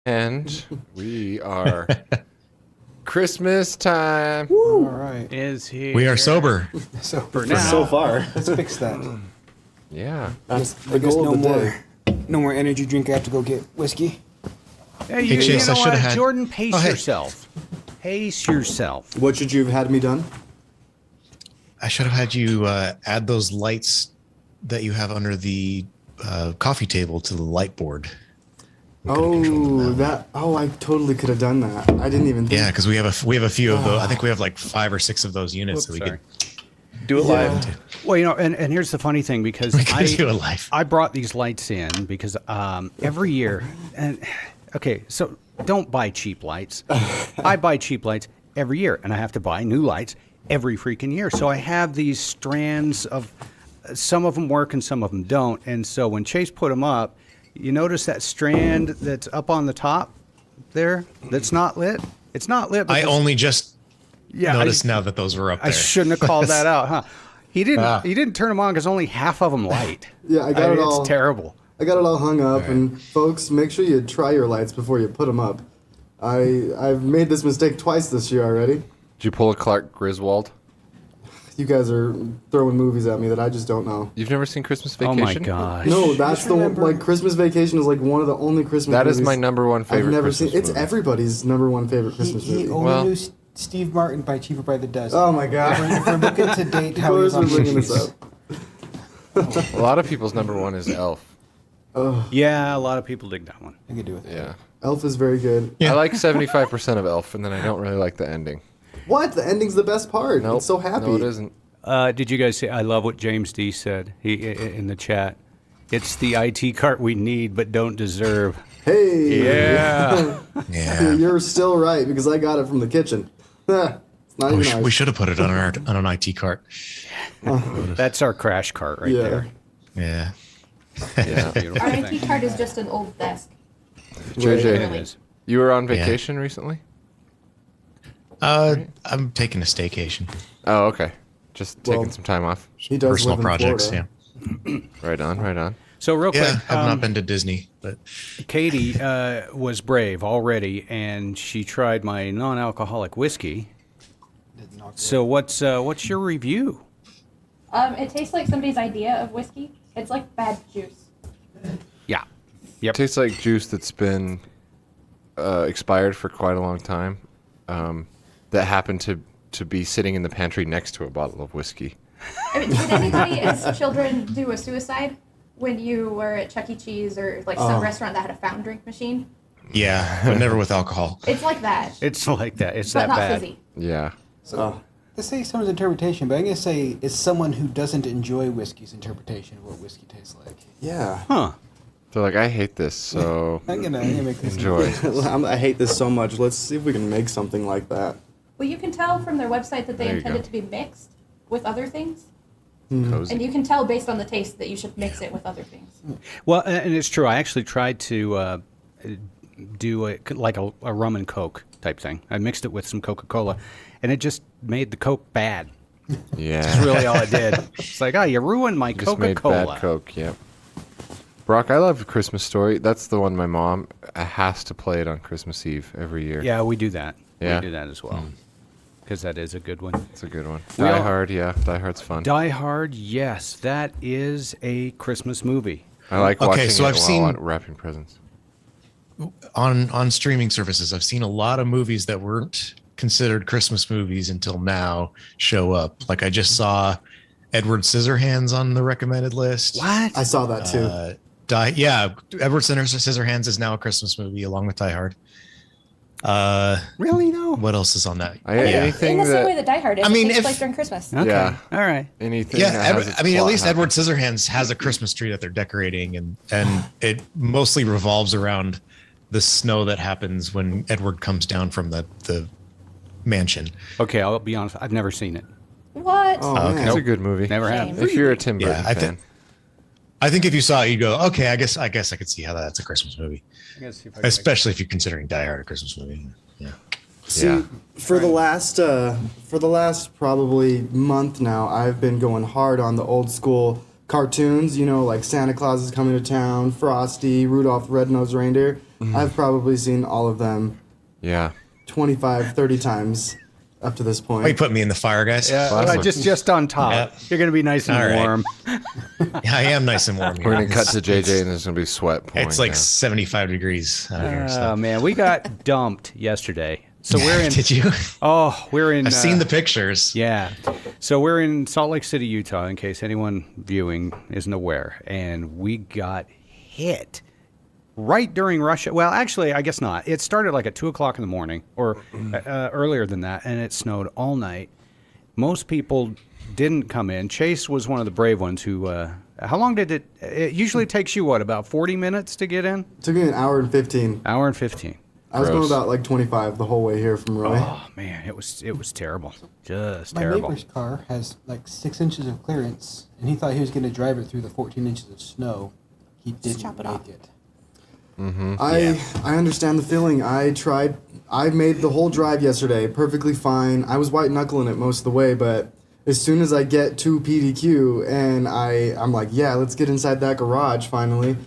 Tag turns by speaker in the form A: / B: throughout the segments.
A: And we are Christmas time.
B: Woo. All right.
C: Is here.
D: We are sober.
B: So
C: For now.
B: so far, let's fix that.
A: Yeah.
B: That's the goal of the day. No more energy drink. I have to go get whiskey.
C: Hey, you
D: Chase,
C: know
D: I shoulda
C: what?
D: had-
C: Jordan, pace
D: Oh, hey.
C: yourself. Pace yourself.
B: What should you have had me done?
D: I should have had you add those lights that you have under the coffee table to the light board.
B: I totally could have done that. I didn't even think.
D: Yeah, because we have a few of those. I think we have like 5 or 6 of those units that we
C: Sorry.
D: could
A: Do it live.
C: Well, you know, and here's the funny thing, because
D: we could do it live.
C: I brought these lights in because every year, and okay, so don't buy cheap lights. I buy cheap lights every year, and I have to buy new lights every freaking year. So I have these strands of, some of them work and some of them don't. And so when Chase put them up, you notice that strand that's up on the top there that's not lit? It's not lit.
D: I
C: because-
D: only just
C: yeah,
D: noticed now that those were up there.
C: I shouldn't have called that out, huh? He didn't turn them on because only half of them light.
B: Yeah, I got it all.
C: It's terrible.
B: I got it all hung up, and folks, make sure you try your lights before you put them up. I've made this mistake twice this year already.
A: Did you pull a Clark Griswold?
B: You guys are throwing movies at me that I just don't know.
A: You've never seen Christmas
C: Oh
A: Vacation?
C: my gosh.
B: No, that's
E: Just
B: the one.
E: remember-
B: Like Christmas Vacation is like one of the only Christmas.
A: That is
B: movies
A: my number one favorite
B: I've never
A: Christmas
B: seen. It's
A: movie.
B: everybody's number one favorite Christmas
E: He
B: movie.
E: only
A: Well-
E: knew Steve Martin by Cheaper by the Dozen.
B: Oh my god!
E: If we're looking to date
B: Of
E: how he was
B: course we're
E: on
B: bringing this
E: movies.
B: up.
A: A lot of people's number one is Elf.
C: Yeah, a lot of people dig that one.
E: I could do with it.
A: Yeah.
B: Elf is very good.
D: Yeah.
A: I like 75% of Elf, and then I don't really like the ending.
B: What? The ending's the best part.
A: Nope.
B: It's so happy.
A: No, it isn't.
C: Did you guys see? I love what James D said in the chat. It's the IT cart we need but don't deserve.
B: Hey.
C: Yeah.
D: Yeah.
B: You're still right because I got it from the kitchen. It's not even ours.
D: We should have put it on an IT cart.
C: That's our crash cart right
B: Yeah.
C: there.
D: Yeah.
A: Yeah.
C: Beautiful
F: Our
C: thing.
F: IT card is just an old desk.
A: JJ,
C: It is.
A: you were on vacation recently?
D: I'm taking a staycation.
A: Oh, okay. Just taking
B: Well,
A: some time off.
B: He does
D: Personal
B: live in
D: projects,
B: Florida.
D: yeah.
A: Right on, right on.
C: So real
D: Yeah,
C: quick,
D: I've not been to Disney, but
C: Katie was brave already, and she tried my non-alcoholic whiskey.
E: Didn't knock it
C: So what's your review?
F: It tastes like somebody's idea of whiskey. It's like bad juice.
C: Yeah.
A: It
C: Yep.
A: tastes like juice that's been expired for quite a long time. That happened to be sitting in the pantry next to a bottle of whiskey.
F: I mean, did anybody as children do a suicide when you were at Chuck E. Cheese or like some restaurant that had a fountain drink machine?
D: yeah, but never with alcohol.
F: It's like that,
C: It's like that. It's
F: but
C: that
F: not
C: bad.
F: fizzy.
A: Yeah.
B: Oh.
E: Let's say someone's interpretation, but I'm going to say it's someone who doesn't enjoy whiskey's interpretation of what whiskey tastes like.
B: Yeah.
C: Huh.
A: They're like, I hate this, so
E: I'm gonna make this
A: enjoy.
B: I hate this so much. Let's see if we can make something like that.
F: Well, you can tell from their website that they
A: There you
F: intend
A: go.
F: it to be mixed with other things.
A: Cozy.
F: And you can tell based on the taste that you should mix it with other things.
C: Well, and it's true. I actually tried to do like a rum and Coke type thing. I mixed it with some Coca-Cola, and it just made the Coke bad. That's
A: Yeah.
C: really all it did. It's like, oh, you ruined my
A: Just made
C: Coca-Cola.
A: bad Coke, yep. Brock, I love Christmas Story. That's the one my mom has to play it on Christmas Eve every year.
C: Yeah, we do that.
A: Yeah.
C: We do that as well. Because that is a good one.
A: It's a good one.
C: We
A: Die
C: all-
A: Hard, yeah. Die Hard's fun.
C: Die Hard, yes, that is a Christmas movie.
A: I like
D: Okay,
A: watching
D: so
A: it
D: I've
A: while
D: seen-
A: wrapping presents.
D: On streaming services, I've seen a lot of movies that weren't considered Christmas movies until now show up. Like I just saw Edward Scissorhands on the recommended list.
C: What?
B: I saw that too.
D: Edward Scissorhands is now a Christmas movie along with Die Hard.
C: Really, though?
D: What else is on that?
A: Anything
F: In the same way
A: that,
F: that Die Hard is.
D: I mean,
F: it takes
D: if-
F: place during Christmas.
C: Okay.
A: Yeah.
C: All right.
A: anything
D: Yeah,
A: that has its
D: I mean, at
A: plot
D: least
A: happen.
D: Edward Scissorhands has a Christmas tree that they're decorating, and it mostly revolves around the snow that happens when Edward comes down from the mansion.
C: Okay, I'll be honest. I've never seen it.
F: What?
B: Oh,
D: okay.
B: man.
A: It's a good movie.
C: Never
F: Shame.
C: have.
A: If you're a Tim Burton
D: Yeah,
A: fan.
D: I think if you saw it, you'd go, okay, I guess I could see how that's a Christmas movie, especially if you're considering Die Hard a Christmas movie. Yeah.
B: See,
A: Yeah.
B: for the last probably month now, I've been going hard on the old school cartoons, you know, like Santa Claus is Coming to Town, Frosty, Rudolph the Red-Nosed Reindeer. I've probably seen all of them
A: Yeah.
B: 25, 30 times up to this
D: Why you
B: point.
D: put me in the fire, guys?
A: Awesome.
C: Just on top.
D: Yeah.
C: You're gonna be nice and
D: All right.
C: warm.
D: Yeah, I am nice and warm here.
A: We're gonna cut to JJ, and there's gonna be sweat pouring.
D: It's like
A: down.
D: 75 degrees out here.
C: Oh
D: So.
C: man, we got dumped yesterday. So we're in.
D: Did you?
C: We're in.
D: I've seen the pictures.
C: Yeah. So we're in Salt Lake City, Utah, in case anyone viewing isn't aware. And we got hit right during rush. Well, actually, I guess not. It started like at 2 o'clock in the morning or earlier than that, and it snowed all night. Most people didn't come in. Chase was one of the brave ones who. How long did it? It usually takes you, what, about 40 minutes to get in?
B: It took me an hour and 15.
C: Hour and 15.
B: I was going
A: Gross.
B: about like 25 the whole way here from Roy.
C: Oh, man, it was terrible. Just
E: My
C: terrible.
E: neighbor's car has like 6 inches of clearance, and he thought he was going to drive it through the 14 inches of snow. He didn't
F: chop it
E: make
F: off.
E: it.
B: I understand the feeling. I made the whole drive yesterday perfectly fine. I was white knuckling it most of the way, but as soon as I get to PDQ and I'm like, yeah, let's get inside that garage finally.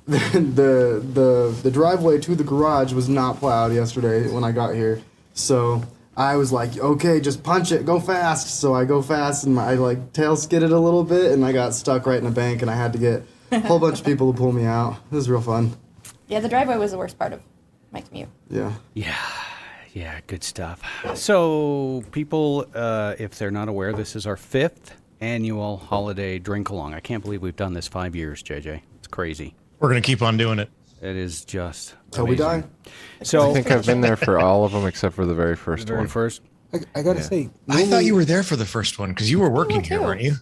B: The driveway to the garage was not plowed yesterday when I got here, so I was like, okay, just punch it, go fast. So I go fast and I like tail skidded a little bit, and I got stuck right in a bank, and I had to get a whole bunch of people to pull me out. It was real fun.
F: Yeah, the driveway was the worst part of my commute.
B: Yeah.
C: Yeah, good stuff. So, people, if they're not aware, this is our 5th annual holiday drink along. I can't believe we've done this 5 years, JJ. It's crazy.
D: We're going to keep on doing it.
C: It is just
B: Till we
C: amazing.
B: die.
C: So,
A: I think I've been there for all of them except for the very first
C: very
A: one.
C: first.
E: I got to say,
D: I thought you were there for the first one because you were working here,
F: too.
D: weren't you?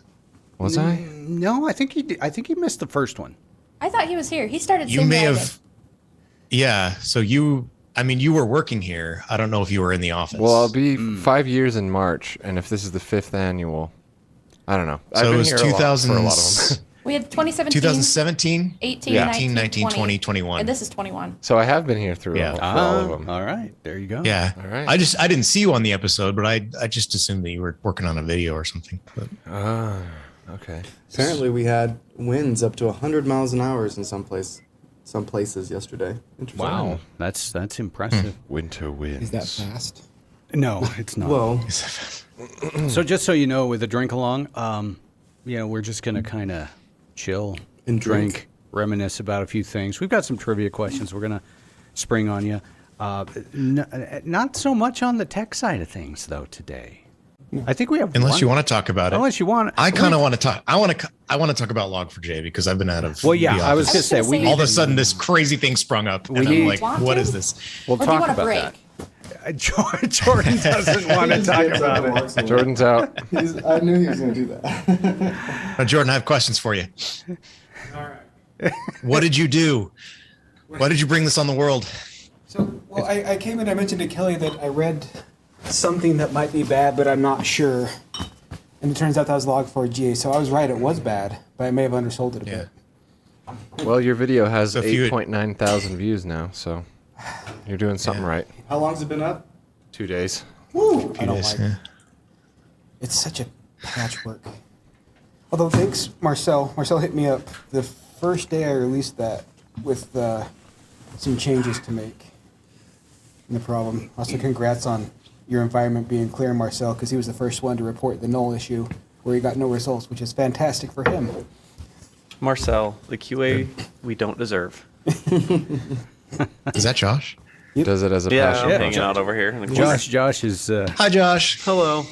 A: Was I?
C: No, I think he did. I think he missed the first one.
F: I thought he was here. He started.
D: You
F: same
D: may
F: day I
D: have. Yeah. So you were working here. I don't know if you were in the office.
A: Well, I'll be 5 years in March, and if this is the 5th annual, I don't know.
D: So
A: I've
D: it
A: been
D: was
A: here a lot
D: 2000,
A: for a lot of them.
F: We had 2017,
D: 2017,
F: 18,
A: Yeah.
F: 19,
D: 20, 21.
F: And this is 21.
A: So I have been here through
D: Yeah.
A: for all of them.
C: All right, there you go.
D: Yeah.
A: All right.
D: I didn't see you on the episode, but I just assumed that you were working on a video or something. But
A: Okay.
B: Apparently, we had winds up to 100 miles an hour in some places yesterday. Interesting.
C: Wow, that's impressive.
A: Winter winds.
E: is that fast?
C: No, it's not.
B: Well,
C: So just so you know, with the drink along, we're just gonna kind of chill
B: And drink.
C: reminisce about a few things. We've got some trivia questions we're gonna spring on you. Not so much on the tech side of things though today. I think we have
D: unless you want to talk about it.
C: Unless you want,
D: I kind of want to talk. I want to talk about Log4j because I've been out of.
C: Well, yeah,
D: the
C: I was
D: office.
C: gonna say we
D: All of
C: need
D: a sudden, this crazy thing sprung up, and
C: need-
D: I'm like,
F: Want
D: "What
F: to?
D: is this?"
C: we'll
F: Or do you
C: talk
F: want a
C: about
F: break?
C: that. Jordan doesn't want to talk about it.
A: Jordan's out.
B: I knew he was going to do that.
D: Now, Jordan, I have questions for you.
E: All right.
D: What did you do? Why did you bring this on the world?
E: So, well, I came in, I mentioned to Kelly that I read something that might be bad, but I'm not sure. And it turns out that was Log4j. So I was right, it was bad, but I may have undersold it a
D: Yeah.
E: bit.
A: Well, your video has
D: So if you-
A: 8.9 thousand views now, so you're doing something right.
B: How long's it been up?
A: 2 days.
E: Woo! I don't
D: days,
E: like
D: yeah.
E: it. It's such a patchwork. Although, thanks, Marcel. Marcel hit me up the first day I released that with some changes to make. No problem. Also, congrats on your environment being clear, Marcel, because he was the first one to report the null issue where he got no results, which is fantastic for him.
G: Marcel, the QA we don't deserve.
D: Is that Josh?
A: Does it as a
G: Yeah,
A: passion
G: I'm
C: Yeah.
G: hanging
A: project.
G: out over here in the corner.
C: Josh is.
D: Hi, Josh.
G: Hello.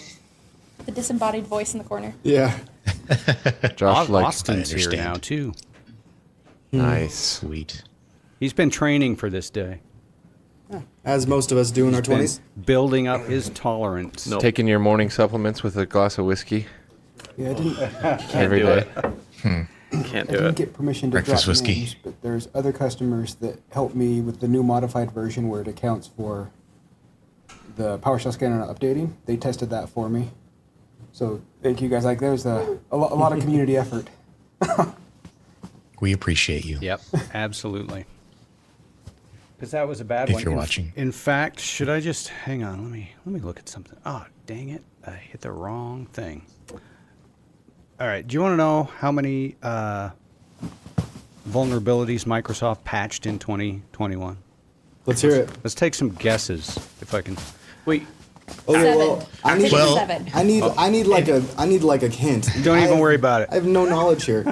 F: The disembodied voice in the corner.
B: Yeah.
A: Josh likes
C: Austin's here
D: understand.
C: now too.
A: nice.
D: Sweet.
C: He's been training for this day,
B: As most of us do in our
C: been
B: 20s.
C: building up his tolerance.
G: No.
A: Taking your morning supplements with a glass of whiskey
E: Yeah, I didn't
A: every
G: do
A: day.
G: it. Can't
E: I
G: do
E: didn't
G: it.
E: get permission to
D: Breakfast
E: drop
D: whiskey.
E: names, but there's other customers that help me with the new modified version where it accounts for the PowerShell scanner not updating. They tested that for me. So thank you guys. Like there's a lot of community effort.
D: We appreciate you.
C: Yep, absolutely. Because that was a bad
D: If
C: one.
D: you're
C: In-
D: watching.
C: In fact, should I just hang on? Let me look at something. Oh, dang it! I hit the wrong thing. All right. Do you want to know how many vulnerabilities Microsoft patched in 2021?
B: Let's hear it.
C: Let's take some guesses, if I can.
G: Wait,
B: Okay,
F: Seven.
B: well, I
F: I'm
B: need,
F: thinking
D: Well-
F: seven.
B: I need like a hint.
C: Don't even worry about
B: I
C: it.
B: have no knowledge here.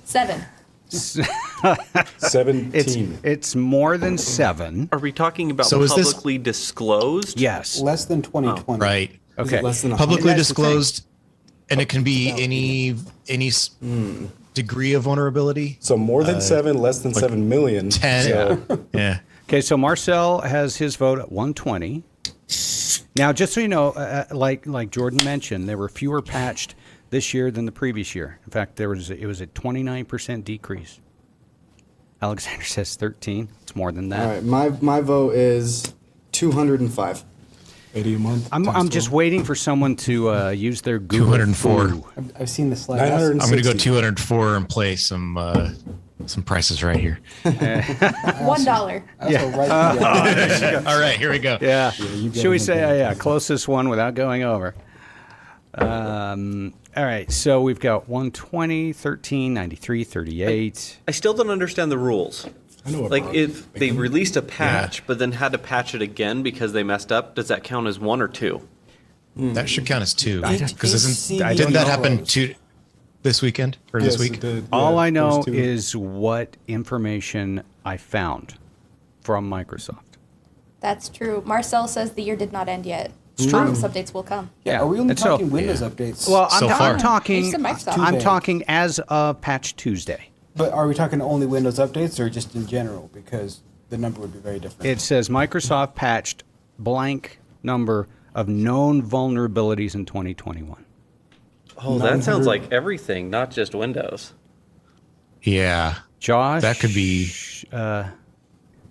F: 7.
H: 17.
C: It's more than 7.
G: are we talking about
D: So is this-
G: publicly disclosed?
C: Yes.
E: Less than 2020.
D: Right.
B: Is
C: Okay.
B: it less than a
D: Publicly
C: That's the thing.
D: disclosed, and it can be any degree of vulnerability.
H: So more than 7, less than 7 million.
D: 10.
H: So,
D: Yeah.
C: Okay, so Marcel has his vote at 120. Now, just so you know, like Jordan mentioned, there were fewer patched this year than the previous year. In fact, it was a 29% decrease. Alexander says 13. It's more than that.
B: All right, my vote is 205.
H: 80 a month.
C: I'm just waiting for someone to use their Google
D: 204.
C: foo.
E: I've seen the slide.
H: 960.
D: I'm going to go 204 and play some prices right here.
F: $1.
D: All right, here we go.
C: Yeah.
E: you get
C: Should we
E: them
C: say, closest one without going over? All right, so we've got 120, 13, 93, 38.
G: I still don't understand the rules.
H: I know what
G: Like,
H: Brock-
G: if they released a patch, but then had to patch it again because they messed up, does that count as 1 or 2?
D: That should count as 2.
E: It-
D: Because
E: it's
D: didn't that happen
E: CVE
D: this weekend or
H: Yes,
D: this week?
H: it did.
C: All
H: Yeah,
C: I know
H: those two.
C: is what information I found from Microsoft.
F: That's true. Marcel says the year did not end yet.
C: It's true.
F: Office updates will come.
C: Yeah,
E: Are we only
C: and so-
E: talking Windows updates?
C: Well,
D: So far.
C: I'm talking.
F: It's the Microsoft.
C: I'm
E: Tuesday.
C: talking as of Patch Tuesday.
E: but are we talking only Windows updates or just in general? Because the number would be very different.
C: It says Microsoft patched blank number of known vulnerabilities in 2021.
G: Oh, that sounds like everything, not just Windows.
D: Yeah.
C: Josh,
D: That could be-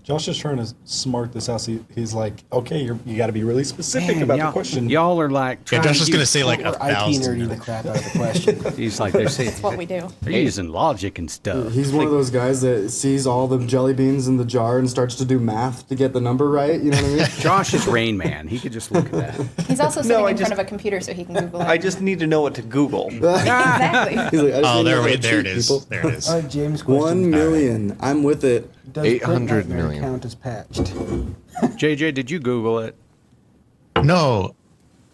H: Josh is trying to smart this out. So he's like, okay, you got to be really specific
C: Man,
H: about
C: y'all,
H: the question.
C: Y'all are like.
D: Yeah,
C: trying
D: Josh was going to
C: use-
D: say like
E: We're IT
D: 1,000.
E: nerdy the crap out of the question.
C: He's like they're saying.
F: That's what we do.
C: They're using logic and stuff.
B: He's one of those guys that sees all the jelly beans in the jar and starts to do math to get the number right. You know what I mean?
C: Josh is Rain Man. He could just look at that.
F: He's also sitting
G: I
F: in
G: just-
F: front of a computer so he can Google it.
G: I just need to know what to Google.
F: exactly.
B: He's like, I just
D: Oh,
B: need to know
D: there
B: how to
D: it
B: cheat,
D: is.
B: people.
D: There it is.
E: James question.
B: 1 million. I'm with it.
E: Does
A: 800
E: Print Nightmare
A: million.
E: count as patched?
C: JJ, did you Google it?
D: No,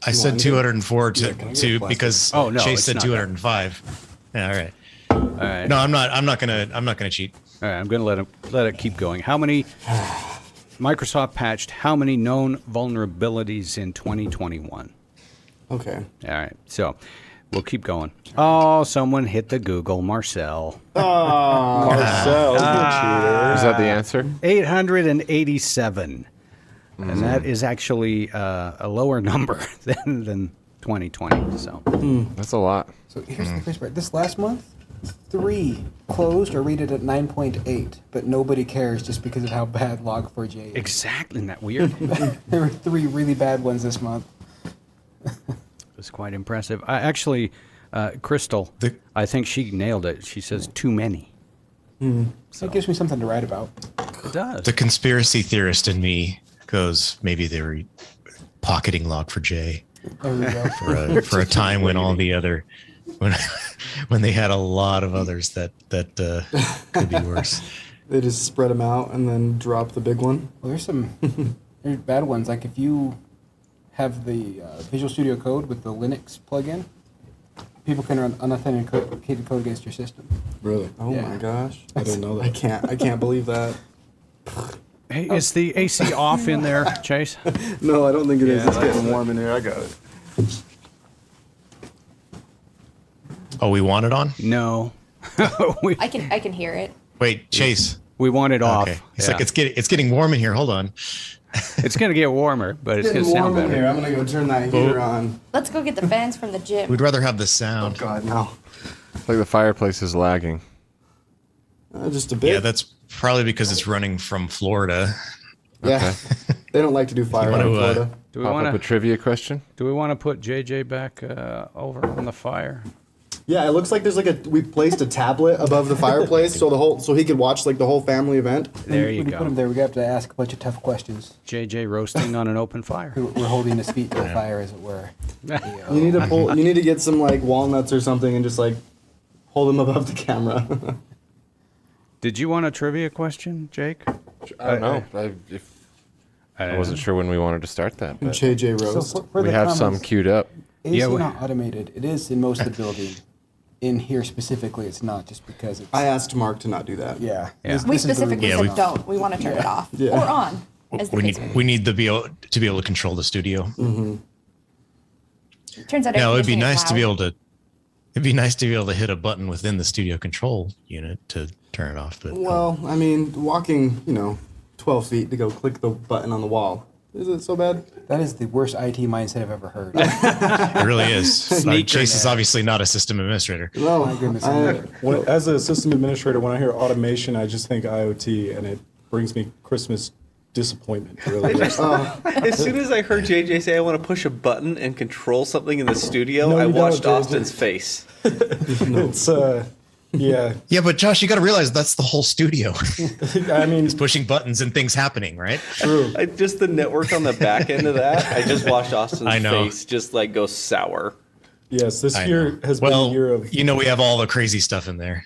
D: I said
B: want to?
D: 204
H: Yeah, can I get a
D: to
H: plastic?
D: because
C: Oh, no,
D: Chase
C: it's
D: said
C: not
D: 205. Yeah, all right.
C: All right.
D: No, I'm not gonna cheat.
C: All right, I'm going to let it keep going. How many Microsoft patched how many known vulnerabilities in 2021?
B: Okay.
C: All right. So, we'll keep going. Oh, someone hit the Google Marcel.
H: Marcel,
A: Is that the answer?
C: 887. And that is actually a lower number than 2020. So,
A: That's a lot.
E: So here's the crazy part. This last month, 3 closed or rated at 9.8, but nobody cares just because of how bad Log4j is.
C: exactly. Isn't that weird?
E: There were 3 really bad ones this month.
C: It's quite impressive. Actually, Crystal, I think she nailed it. She says too many.
E: So it gives me something to write about.
C: It does.
D: The conspiracy theorist in me goes, maybe they were pocketing Log4j
E: There we go.
D: for a time when all the other when they had a lot of others that could be worse.
B: They just spread them out and then drop the big one.
E: Well, there's bad ones. Like if you have the Visual Studio Code with the Linux plugin, people can run unauthenticated code against your system.
H: Really?
B: Oh
E: Yeah.
B: my gosh.
H: I didn't know that.
B: I can't believe that.
C: Hey, is the AC off in there, Chase?
B: No, I don't think it is. It's getting warm.
H: warm in here. I got it.
D: Oh, we want it on?
C: No. we,
F: I can hear it.
D: Wait, Chase.
C: we want it off.
D: Okay. It's
C: Yeah.
D: like it's getting warm in here. Hold on.
C: It's going to get warmer, but it's going
B: Getting
C: to sound
B: warm in here.
C: better.
B: I'm gonna go turn that heater on.
F: Let's go get the fans from the gym.
D: We'd rather have the sound.
B: God, no.
A: It's like the fireplace is lagging.
B: Just a bit.
D: Yeah, that's probably because it's running from Florida.
B: Yeah. They don't like to do fire in
D: wanna,
B: Florida.
C: Do we
A: Pop
C: want
A: up a
C: to
A: trivia question?
C: put JJ back over on the fire?
B: Yeah, it looks like there's we placed a tablet above the fireplace so he could watch like the whole family event.
C: There you
E: when you put him
C: go.
E: there, we have to ask a bunch of tough questions.
C: JJ roasting on an open fire.
E: We're holding his feet to the fire, as it were.
B: You need to you need to get some like walnuts or something and just like hold them above the camera.
C: Did you want a trivia question, Jake?
A: I don't know. I wasn't sure when we wanted to start that, but
B: JJ
E: So
B: roast.
E: for
A: we
E: the
A: have some
E: comments,
A: queued up.
E: AC
C: Yeah,
E: not automated. It is in most of the building. In here specifically, it's not just because it's.
B: I asked Mark to not do that.
E: Yeah.
C: Yeah.
F: We
E: This is the
F: specifically
D: Yeah,
F: said
D: we-
F: don't. We want to turn it off
B: Yeah.
F: or on. As the
D: We
F: case
D: need
F: may
D: we need to be able to control the studio.
F: be. Turns out.
D: Now it'd be
F: air conditioning is
D: nice to be
F: loud.
D: able to. It'd be nice to be able to hit a button within the studio control unit to turn it off. But
B: Well, I mean, walking 12 feet to go click the button on the wall. Is it so bad?
E: That is the worst IT mindset I've ever heard.
D: it really is. Chase is
C: net.
D: obviously not a system administrator.
B: No.
E: My goodness.
H: As a system administrator, when I hear automation, I just think IoT, and it brings me Christmas disappointment. Really.
G: As soon as I heard JJ say I want to push a button and control something in the studio,
H: No,
G: I
H: you don't,
G: watched
H: JJ.
G: Austin's face.
H: It's yeah.
D: Yeah, but Josh, you got to realize that's the whole studio.
H: I mean,
D: Pushing buttons and things happening, right?
H: true.
G: Just the network on the back end of that. I just watched Austin's
D: I know.
G: face just like go sour.
H: Yes, this
D: I
H: year
D: know.
H: has been a year of
D: we have all the crazy stuff in there.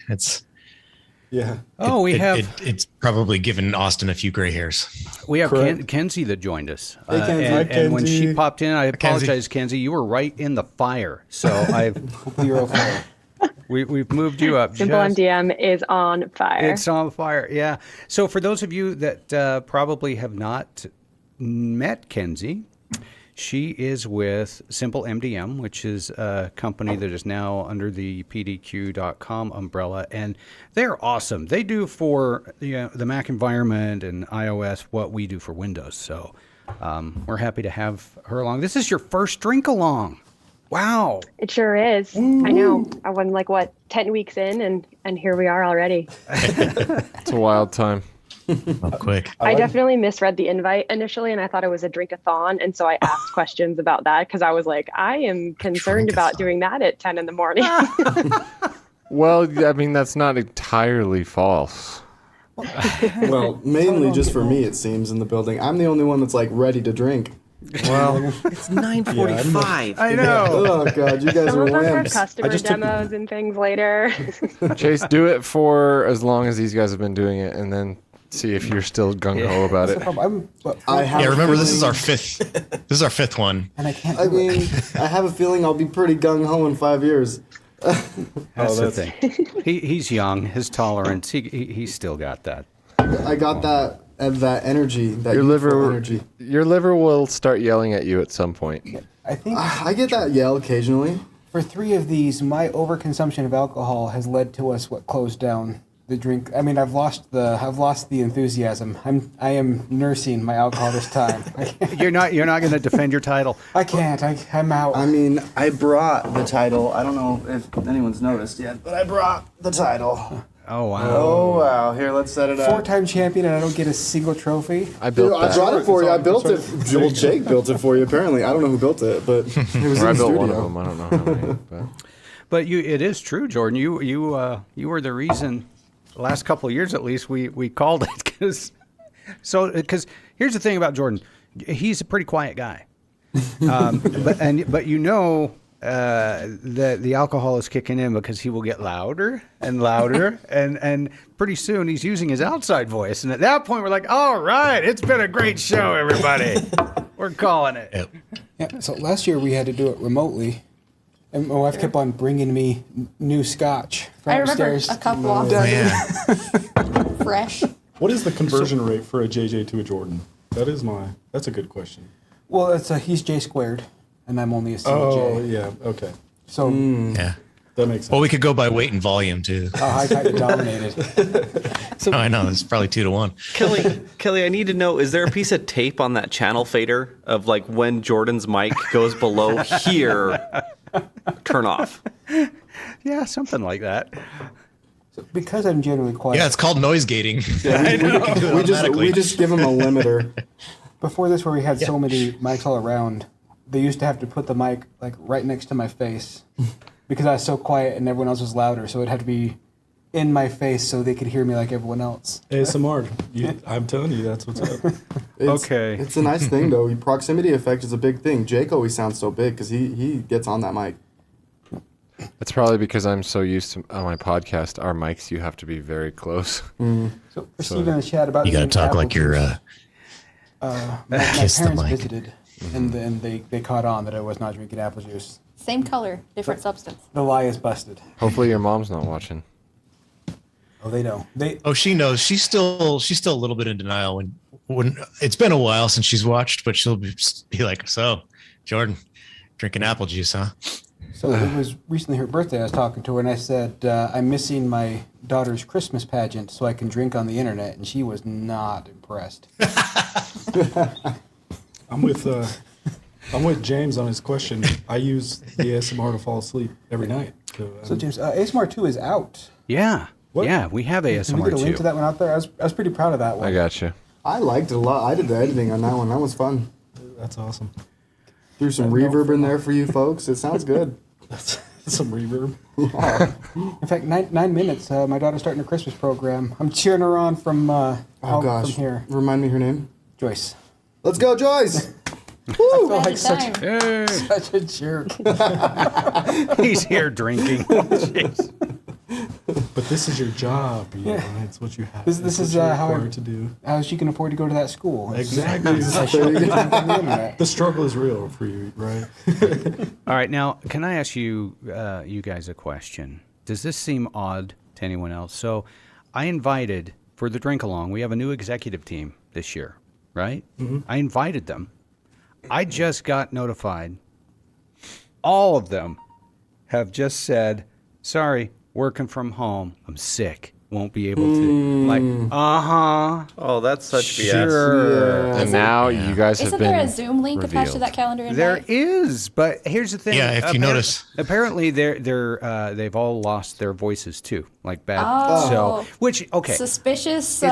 H: yeah.
C: Oh, we have
D: It's probably given Austin a few gray hairs.
H: Correct.
C: Kenzie that joined us.
B: Hey, Kenzie.
C: And,
B: Hi,
C: and when she
H: Kenzie.
C: popped in, I
D: Kenzie.
C: apologize, Kenzie. You were right in the fire. So
E: You're okay.
C: we've moved you up.
I: Simple
C: just-
I: MDM is on fire.
C: It's on fire, yeah. So for those of you that probably have not met Kenzie, she is with Simple MDM, which is a company that is now under the PDQ.com umbrella, and they're awesome. They do for the Mac environment and iOS what we do for Windows. So we're happy to have her along. This is your first drink along. Wow.
I: It sure is. I know. I went 10 weeks in, and here we are already.
A: It's a wild time.
D: Quick.
I: I definitely misread the invite initially, and I thought it was a drink-a-thon, and so I asked questions about that because I was like, I am concerned about doing that at 10 in the morning.
A: Well, I mean, that's not entirely false.
B: Well, mainly just for me, it seems, in the building. I'm the only one that's like ready to drink.
A: Well,
G: It's 9:45.
C: I know.
B: Oh, God, you guys
I: Some
B: are
I: of us have
B: wimps.
I: customer demos and things later.
A: Chase, do it for as long as these guys have been doing it, and then see if you're still gung ho about it.
B: I have
D: Yeah,
B: a
D: remember this is
B: feeling-
D: our fifth. This is our fifth one.
E: And I can't
B: I
E: do it.
B: mean, I have a feeling I'll be pretty gung ho in 5 years.
C: That's the thing. He's young. His tolerance, he's still got that.
B: I got that energy, that
A: Your
B: youthful
A: liver,
B: energy.
A: your liver will start yelling at you at some point.
E: I think
B: I get that yell occasionally.
E: for 3 of these, my overconsumption of alcohol has led to us closed down the drink. I mean, I've lost the enthusiasm. I am nursing my alcohol this time.
C: You're not going to defend your title.
E: I can't. I'm out.
B: I mean, I brought the title. I don't know if anyone's noticed yet, but I brought the title.
C: Oh wow.
B: Oh, wow. Here, let's set it up.
E: 4-time champion, and I don't get a single trophy.
A: I built
B: I
A: that.
B: brought it for you. I built it. Joel Jake built it for you, apparently. I don't know who built it, but it was
A: Or I
B: in the
A: built one of
B: studio.
A: them. I don't know how many. But.
C: But it is true, Jordan. You were the reason. The last couple of years, at least, we called it because here's the thing about Jordan. He's a pretty quiet guy, but the alcohol is kicking in because he will get louder and louder, and pretty soon he's using his outside voice. And at that point, we're like, all right, it's been a great show, everybody. We're calling it.
D: Yep.
E: Yeah. So last year we had to do it remotely, and my wife kept on bringing me new scotch from
F: I remember
E: upstairs.
F: a cup walked
D: Oh,
F: in
D: yeah.
F: fresh.
H: What is the conversion rate for a JJ to a Jordan? That's a good question.
E: Well, he's J squared, and I'm only a CJ.
H: Oh, yeah. Okay.
E: So
D: Yeah.
H: That makes sense.
D: Well, we could go by weight and volume too.
E: I kind of dominated.
D: Oh, I know. It's probably 2 to 1.
G: Kelly, I need to know, is there a piece of tape on that channel fader of when Jordan's mic goes below here, turn off?
C: Yeah, something like that.
E: Because I'm generally quiet.
D: Yeah, it's called noise gating.
B: We just give him a limiter.
E: Before this, where we had so many mics all around, they used to have to put the mic right next to my face. because I was so quiet and everyone else was louder, so it had to be in my face so they could hear me like everyone else.
H: ASMR. I'm telling you, that's what's up.
C: Okay.
B: It's a nice thing, though. Proximity effect is a big thing. Jake always sounds so big because he gets on that mic.
A: It's probably because I'm so used to on my podcast. Our mics, you have to be very close.
E: So for Steve in the chat about
D: You got to
E: eating
D: talk
E: apple
D: like you're
E: juice, my
D: kiss the
E: parents
D: mic.
E: visited, and then they caught on that I was not drinking apple juice.
F: Same color, different substance.
E: The lie is busted.
A: Hopefully your mom's not watching.
E: Oh, they know. They
D: Oh, she knows. She's still a little bit in denial when it's been a while since she's watched, but she'll be like, "So, Jordan, drinking apple juice, huh?"
E: So it was recently her birthday. I was talking to her, and I said, I'm missing my daughter's Christmas pageant so I can drink on the internet, and she was not impressed.
H: I'm with James on his question. I use the ASMR to fall asleep every night.
E: So James, ASMR 2 is out.
C: Yeah.
H: What?
C: Yeah, we have
E: Can we
C: ASMR
E: get a link
C: too.
E: to that one out there? I was pretty proud of that one.
A: I got you.
B: I liked it a lot. I did the editing on that one. That was fun.
H: That's awesome.
B: Threw some reverb in there for you folks. It sounds good.
H: That's some reverb.
E: In fact, 9 minutes. My daughter's starting a Christmas program. I'm cheering her on from
B: Oh gosh.
E: from here.
B: Remind me her name.
E: Joyce.
B: Let's go, Joyce.
E: I feel
F: Magic
E: like such,
F: time.
C: Hey,
E: such a jerk.
C: he's here drinking. Jeez.
H: But this is your job. You know,
E: Yeah.
H: it's what you have.
E: This
H: it's
E: is
H: what you're
E: how I-
H: required to do.
E: How she can afford to go to that school?
H: Exactly.
E: I should be drinking on the internet.
H: The struggle is real for you, right?
C: All right, now can I ask you, you guys, a question? Does this seem odd to anyone else? So, I invited for the drink along. We have a new executive team this year, right? I invited them. I just got notified. All of them have just said, "Sorry, working from home. I'm sick. Won't be able to." Like,
G: Oh, that's such BS.
C: sure.
A: And now you guys have
F: Isn't
A: been
F: there a Zoom link attached to
A: revealed.
F: that calendar invite?
C: There is, but here's the thing.
D: Yeah, if you notice.
C: apparently they've all lost their voices too, like bad.
F: Oh.
C: So, which okay,
F: Suspicious.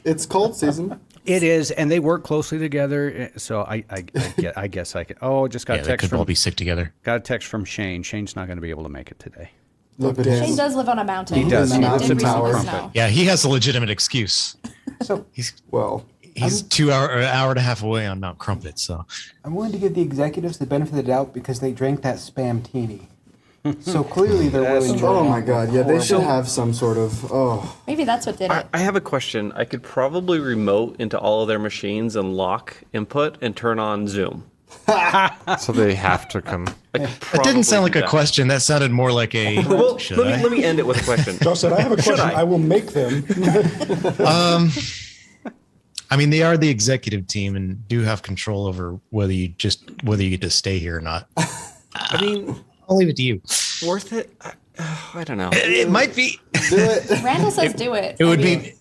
B: It's cold season.
C: it is, and they work closely together. So I guess I could. Oh, just got
D: Yeah,
C: a
D: they
C: text
D: could all
C: from
D: be sick together.
C: got a text from Shane. Shane's not going to be able to make it today.
B: Look at
F: Shane
B: him.
F: does live on a mountain.
C: He does.
F: And
B: He
F: it
B: lives
F: did
B: in
F: recently
B: Tower.
F: snow.
D: Yeah, he has a legitimate excuse.
E: So
B: Well,
D: He's 2 hour, an hour and a half away on Mount Crumpet. So
E: I'm willing to give the executives the benefit of the doubt because they drank that spam teeny. So clearly they're willing to.
B: oh my God. Yeah, they should have some sort of. Oh,
F: Maybe that's what did it.
G: I have a question. I could probably remote into all of their machines and lock input and turn on Zoom.
A: So they have to come.
D: that didn't sound like a question. That sounded more like a.
G: Well,
D: should
G: let
D: I?
G: me, let me end it with a question.
H: Josh said, I have a question.
G: I?
H: I will make them.
D: I mean, they are the executive team and do have control over whether you get to stay here or not.
G: I mean,
D: I'll leave it to you.
G: worth it? I don't know.
D: It might be.
B: do it.
F: Randall says do it.
D: It would be.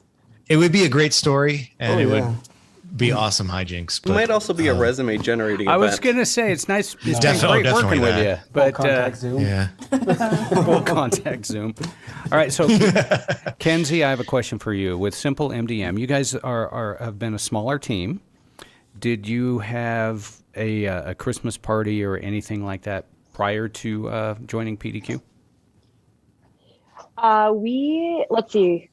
D: It would be a great story, and
B: Oh,
D: it
B: yeah.
D: would be awesome hijinks.
G: It
D: But
G: might also be a resume generating
C: I
G: event.
C: was gonna say it's nice. It's been
D: Definitely-
C: great working with
D: definitely
C: you,
D: that.
C: but
E: Contact Zoom.
D: yeah,
C: we'll contact Zoom. All right, so Kenzie, I have a question for you. With Simple MDM, you guys have been a smaller team. Did you have a Christmas party or anything like that prior to joining PDQ?
I: Let's see.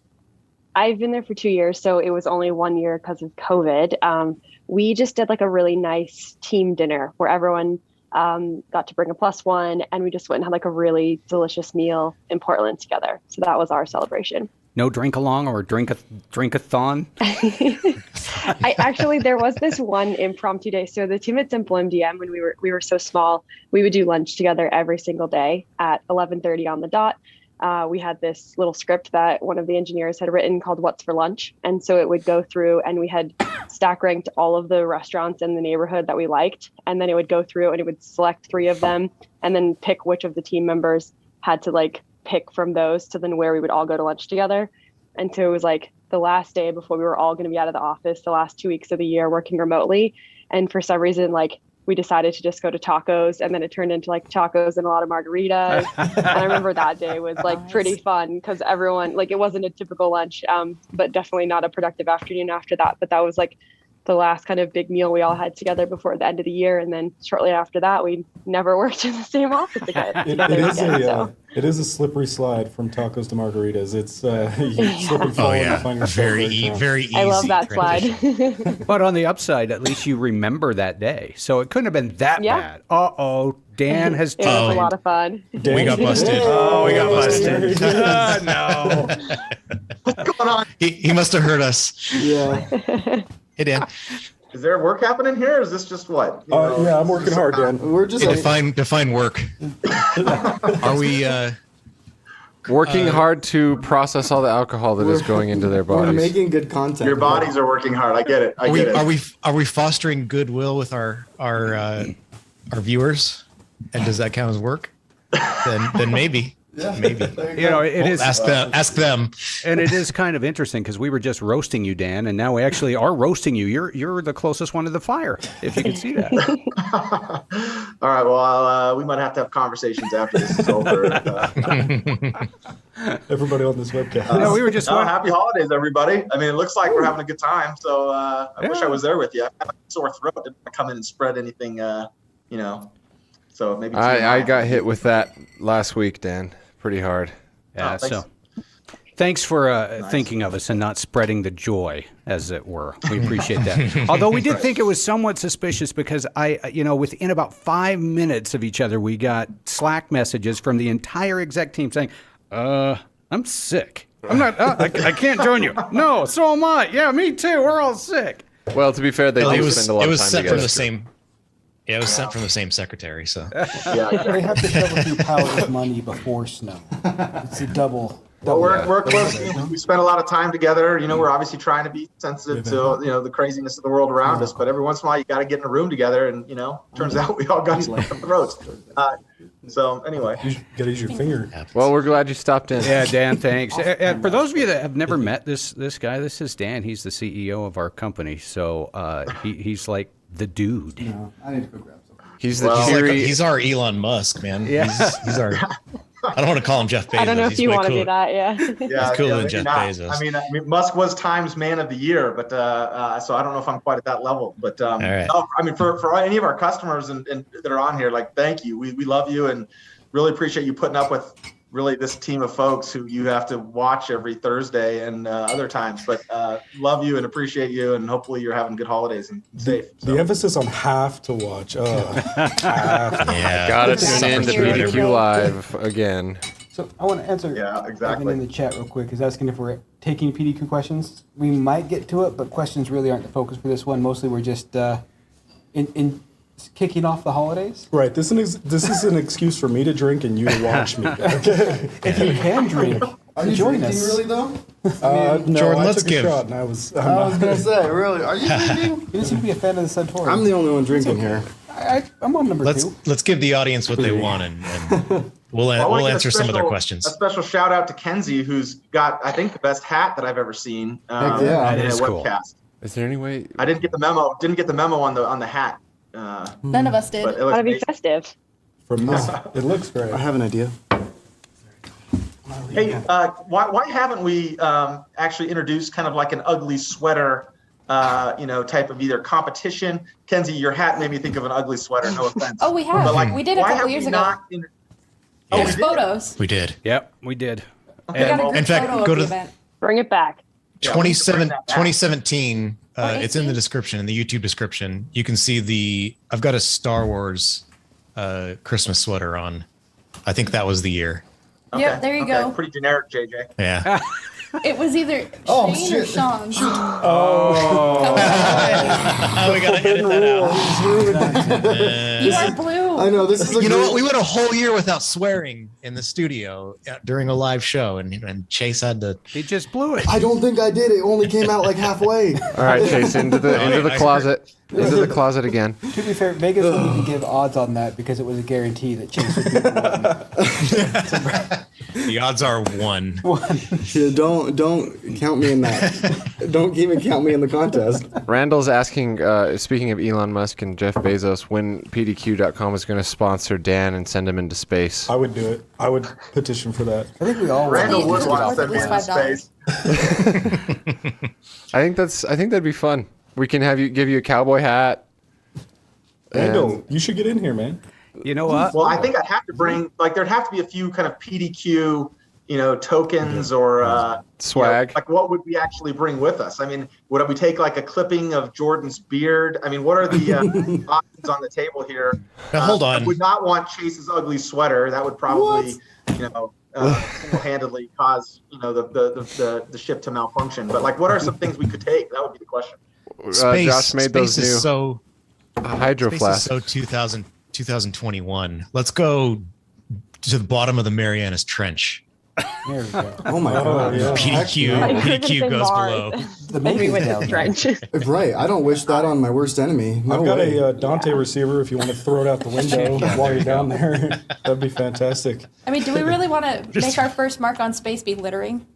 I: I've been there for 2 years, so it was only 1 year because of COVID. We just did like a really nice team dinner where everyone got to bring a plus one, and we just went and had like a really delicious meal in Portland together. So that was our celebration.
C: No drink along or drink-a-thon?
I: I actually, there was this one impromptu day. So the team at Simple MDM, when we were so small, we would do lunch together every single day at 11:30 on the dot. We had this little script that one of the engineers had written called What's for Lunch. And so it would go through, and we had stack ranked all of the restaurants in the neighborhood that we liked. And then it would go through and it would select 3 of them and then pick which of the team members had to like pick from those to then where we would all go to lunch together. And so it was like the last day before we were all going to be out of the office, the last 2 weeks of the year working remotely. And for some reason, like, we decided to just go to tacos, and then it turned into like tacos and a lot of margaritas. And I remember that day was like pretty fun because everyone, like, it wasn't a typical lunch, but definitely not a productive afternoon after that. But that was like the last kind of big meal we all had together before the end of the year. And then shortly after that, we never worked in the same office again.
H: It is a slippery slide from tacos to margaritas. It's you slip and fall
D: Oh
H: and
D: yeah,
H: find yourself
D: very
H: right there.
D: very easy.
I: I love that
D: transition.
I: slide.
C: But on the upside, at least you remember that day. So it couldn't have been that
I: Yeah.
C: bad. Uh-oh, Dan has
I: It was a
C: time.
I: lot of fun.
D: We got busted.
C: Oh, we got busted. No.
J: What's going on?
D: He must have heard us.
B: Yeah.
D: Hey Dan,
J: Is there work happening here? Or is this just what? You know,
H: Yeah, I'm working hard, Dan.
B: We're just
D: define work. Are we?
A: Working hard to process all the alcohol that is going into their
B: we're
A: bodies.
B: making good content.
J: Your bodies are working hard. I get it. I get it.
D: Are we fostering goodwill with our viewers? And does that count as work? Then maybe. Maybe.
C: You know, it is,
D: Ask them.
C: and it is kind of interesting because we were just roasting you, Dan, and now we actually are roasting you. You're the closest one to the fire, if you can see that.
J: All right. Well, we might have to have conversations after this is over.
H: Everybody on this webcast.
C: No, we were just.
J: Happy holidays, everybody. I mean, it looks like we're having a good time. So I wish I was there with you. I have a sore throat. Didn't want to come in and spread anything, you know. So maybe
A: I got hit with that last week, Dan. Pretty hard.
C: Yeah,
J: thanks.
C: so thanks for thinking of us and not spreading the joy, as it were. We appreciate that. Although we did think it was somewhat suspicious because within about 5 minutes of each other, we got Slack messages from the entire exec team saying, I'm sick. I'm not, I can't join you. No, so am I. Yeah, me too. We're all sick.
A: Well, to be fair, they do spend a lot
D: It
A: of
D: was
A: time
D: sent
A: together.
D: from the same. Yeah, it was sent from the same secretary. So
J: Yeah.
E: They have to shovel through piles of money before snow. It's a double.
J: Well, we're close. We spend a lot of time together. You know, we're obviously trying to be sensitive to the craziness of the world around us. But every once in a while, you got to get in a room together, and turns out we all got some throats. So anyway,
H: You gotta use your finger.
A: Well, we're glad you stopped in.
C: Yeah, Dan, thanks. And for those of you that have never met this guy, this is Dan. He's the CEO of our company. So he's like the dude.
B: No, I need to go grab something.
A: He's the cheery.
D: he's our Elon Musk, man.
C: Yeah.
D: He's our. I don't want to call him Jeff Bezos.
I: I don't know if
D: He's
I: you
D: way
I: want to
D: cooler.
I: do that. Yeah.
J: yeah,
D: cooler than
J: maybe
D: Jeff
J: not.
D: Bezos.
J: I mean, Musk was Times Man of the Year, but so I don't know if I'm quite at that level. But
D: right.
J: no, I mean, for any of our customers and that are on here, like, thank you. We love you and really appreciate you putting up with really this team of folks who you have to watch every Thursday and other times. But love you and appreciate you, and hopefully you're having good holidays and safe. So.
H: The emphasis on have to watch.
D: Yeah.
A: Gotta tune in to
I: You're right.
A: PDQ Live again.
E: So I want to answer.
J: Yeah, exactly.
E: Evan in the chat real quick is asking if we're taking PDQ questions. We might get to it, but questions really aren't the focus for this one. Mostly we're just in kicking off the holidays.
H: Right. This is an excuse for me to drink and you to watch me. Okay.
E: If you can drink,
B: Are you
E: join
B: drinking
E: us.
B: really though?
H: No,
D: Jordan,
H: I
D: let's
H: took
D: give-
H: a shot and I was.
B: I was gonna say, really? Are you drinking?
E: You didn't seem to be a fan of the Suntory.
B: I'm the only one drinking here.
E: I'm on number two.
D: Let's give the audience what they want, and we'll
J: Well, I wanna give a
D: answer some of their
J: special-
D: questions.
J: A special shout out to Kenzie, who's got, I think, the best hat that I've ever seen.
B: Heck yeah.
J: in
C: That
J: a
C: is cool.
J: webcast.
A: Is there any way?
J: I didn't get the memo. Didn't get the memo on the hat.
F: None of us did.
J: But it looks
I: Gotta be
J: amazing.
I: festive.
H: From this, it looks great.
B: I have an idea.
J: Hey, why haven't we actually introduced kind of like an ugly sweater, type of either competition? Kenzie, your hat made me think of an ugly sweater. No offense.
F: Oh, we have.
J: But, like,
F: We did a
J: why
F: couple
J: have
F: years
J: we
F: ago.
J: not Oh,
F: There's
J: we did?
F: photos.
D: We did.
C: Yep, we did.
F: We got a
J: well,
F: group
D: in fact,
F: photo
D: go
F: of the
D: to-
F: event.
I: Bring it back.
J: Yeah, we can bring that back.
D: 2017. It's in the
F: 18?
D: description, in the YouTube description. You can see I've got a Star Wars Christmas sweater on. I think that was the year.
F: Yep, there you go.
J: Pretty generic, JJ.
D: Yeah.
F: It was either
B: Oh,
F: Shane or
B: shit.
F: Sean.
D: Oh, we gotta edit that out.
F: You are blue.
B: I know this is.
D: You know what? We went a whole year without swearing in the studio during a live show, and Chase had to.
C: He just blew it.
B: I don't think I did. It only came out like halfway.
A: All right, Chase, into the closet. Into the closet again.
E: To be fair, Vegas would need to give odds on that because it was a guarantee that Chase would be the one.
D: The odds are 1.
B: Yeah, don't count me in that. Don't even count me in the contest.
A: Randall's asking, speaking of Elon Musk and Jeff Bezos, when PDQ.com is going to sponsor Dan and send him into space.
H: I would do it. I would petition for that.
E: I think we all
J: Randall
F: Please,
J: would
F: it's
J: want to
F: worth
J: send
F: at
J: me
F: least
J: into
F: $5.
J: space.
A: I think that'd be fun. We can give you a cowboy hat.
H: Randall, you should get in here, man.
C: You know what?
J: Well, I think I'd have to bring, like, there'd have to be a few kind of PDQ, tokens or
A: Swag.
J: like, what would we actually bring with us? I mean, would we take like a clipping of Jordan's beard? I mean, what are the options on the table here?
D: Now, hold on.
J: I would not want Chase's ugly sweater. That would probably, single-handedly cause, the ship to malfunction. But like, what are some things we could take? That would be the question.
A: Josh made those
D: space
A: new
D: is so
A: hydro
D: space
A: flasks.
D: is so 2021. Let's go to the bottom of the Marianas Trench.
E: There we go.
B: Oh my god.
H: yeah.
D: PDQ goes below.
E: The
I: We
E: maybe
I: went to
E: down
I: the
E: there.
I: trench.
B: Right. I don't wish that on my worst enemy. No
H: I've got
B: way.
H: a Dante receiver if you want to throw it out the window while you're down there. That'd be fantastic.
F: I mean, do we really want to make our first mark on space be littering?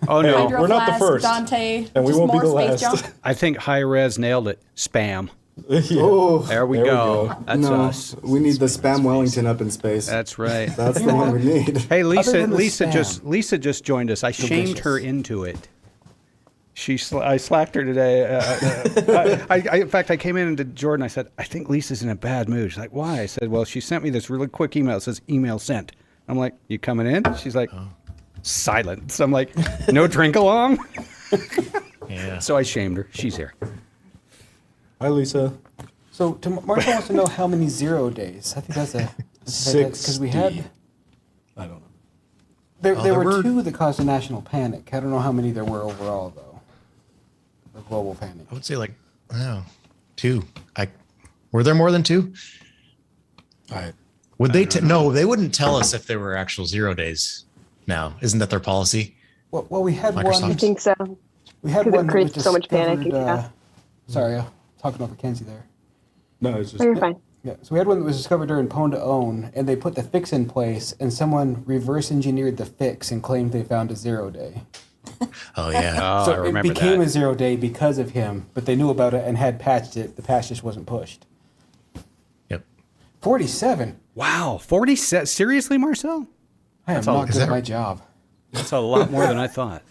C: Oh no,
F: Hydro
H: we're not the
F: flask,
H: first.
F: Dante,
H: And we
F: just
H: won't be
F: more
H: the
F: space
H: last.
F: junk.
C: I think High Res nailed it. Spam.
H: Yeah.
B: Oh,
C: There we
H: There we
C: go.
H: go.
C: That's
B: no.
C: us.
B: We need the spam Wellington up in space.
C: That's right.
B: That's the one we need.
C: Hey, Lisa.
E: than the
C: Lisa just joined us. I shamed her into it. I slacked her today. In fact, I came in to Jordan. I said, I think Lisa's in a bad mood. She's like, why? I said, well, she sent me this really quick email. It says email sent. I'm like, you coming in? She's like, silence. I'm like, no drink along.
D: Yeah.
C: So I shamed her. She's here.
H: Hi, Lisa.
E: So Marshall wants to know how many 0 days. I think that's because we had
H: I don't know.
E: there
D: there
E: were
D: were-
E: 2 that caused a national panic. I don't know how many there were overall though. A global panic.
D: I would say 2. Were there more than 2? Would they? No, they wouldn't tell us if there were actual 0 days. Now, isn't that their policy?
E: Well, we had
D: Microsoft.
I: I
E: one.
I: think so.
E: We had
I: 'Cause it
E: one that
I: creates
E: was
I: so much panic,
E: discovered,
I: yeah.
E: Sorry, talking about Mackenzie there.
H: No, it's just
I: Oh, you're fine.
E: Yeah, so we had one that was discovered during Pwn to Own, and they put the fix in place, and someone reverse engineered the fix and claimed they found a 0 day.
D: Oh yeah.
C: Oh,
E: So
C: I remember
E: it became
C: that.
E: a 0 day because of him, but they knew about it and had patched it. The patch just wasn't pushed.
D: Yep.
E: 47.
C: Wow, 47. Seriously, Marcel?
E: I am
C: That's all-
E: not
D: is
E: good at
D: that-
E: my job.
C: That's a lot more than I thought.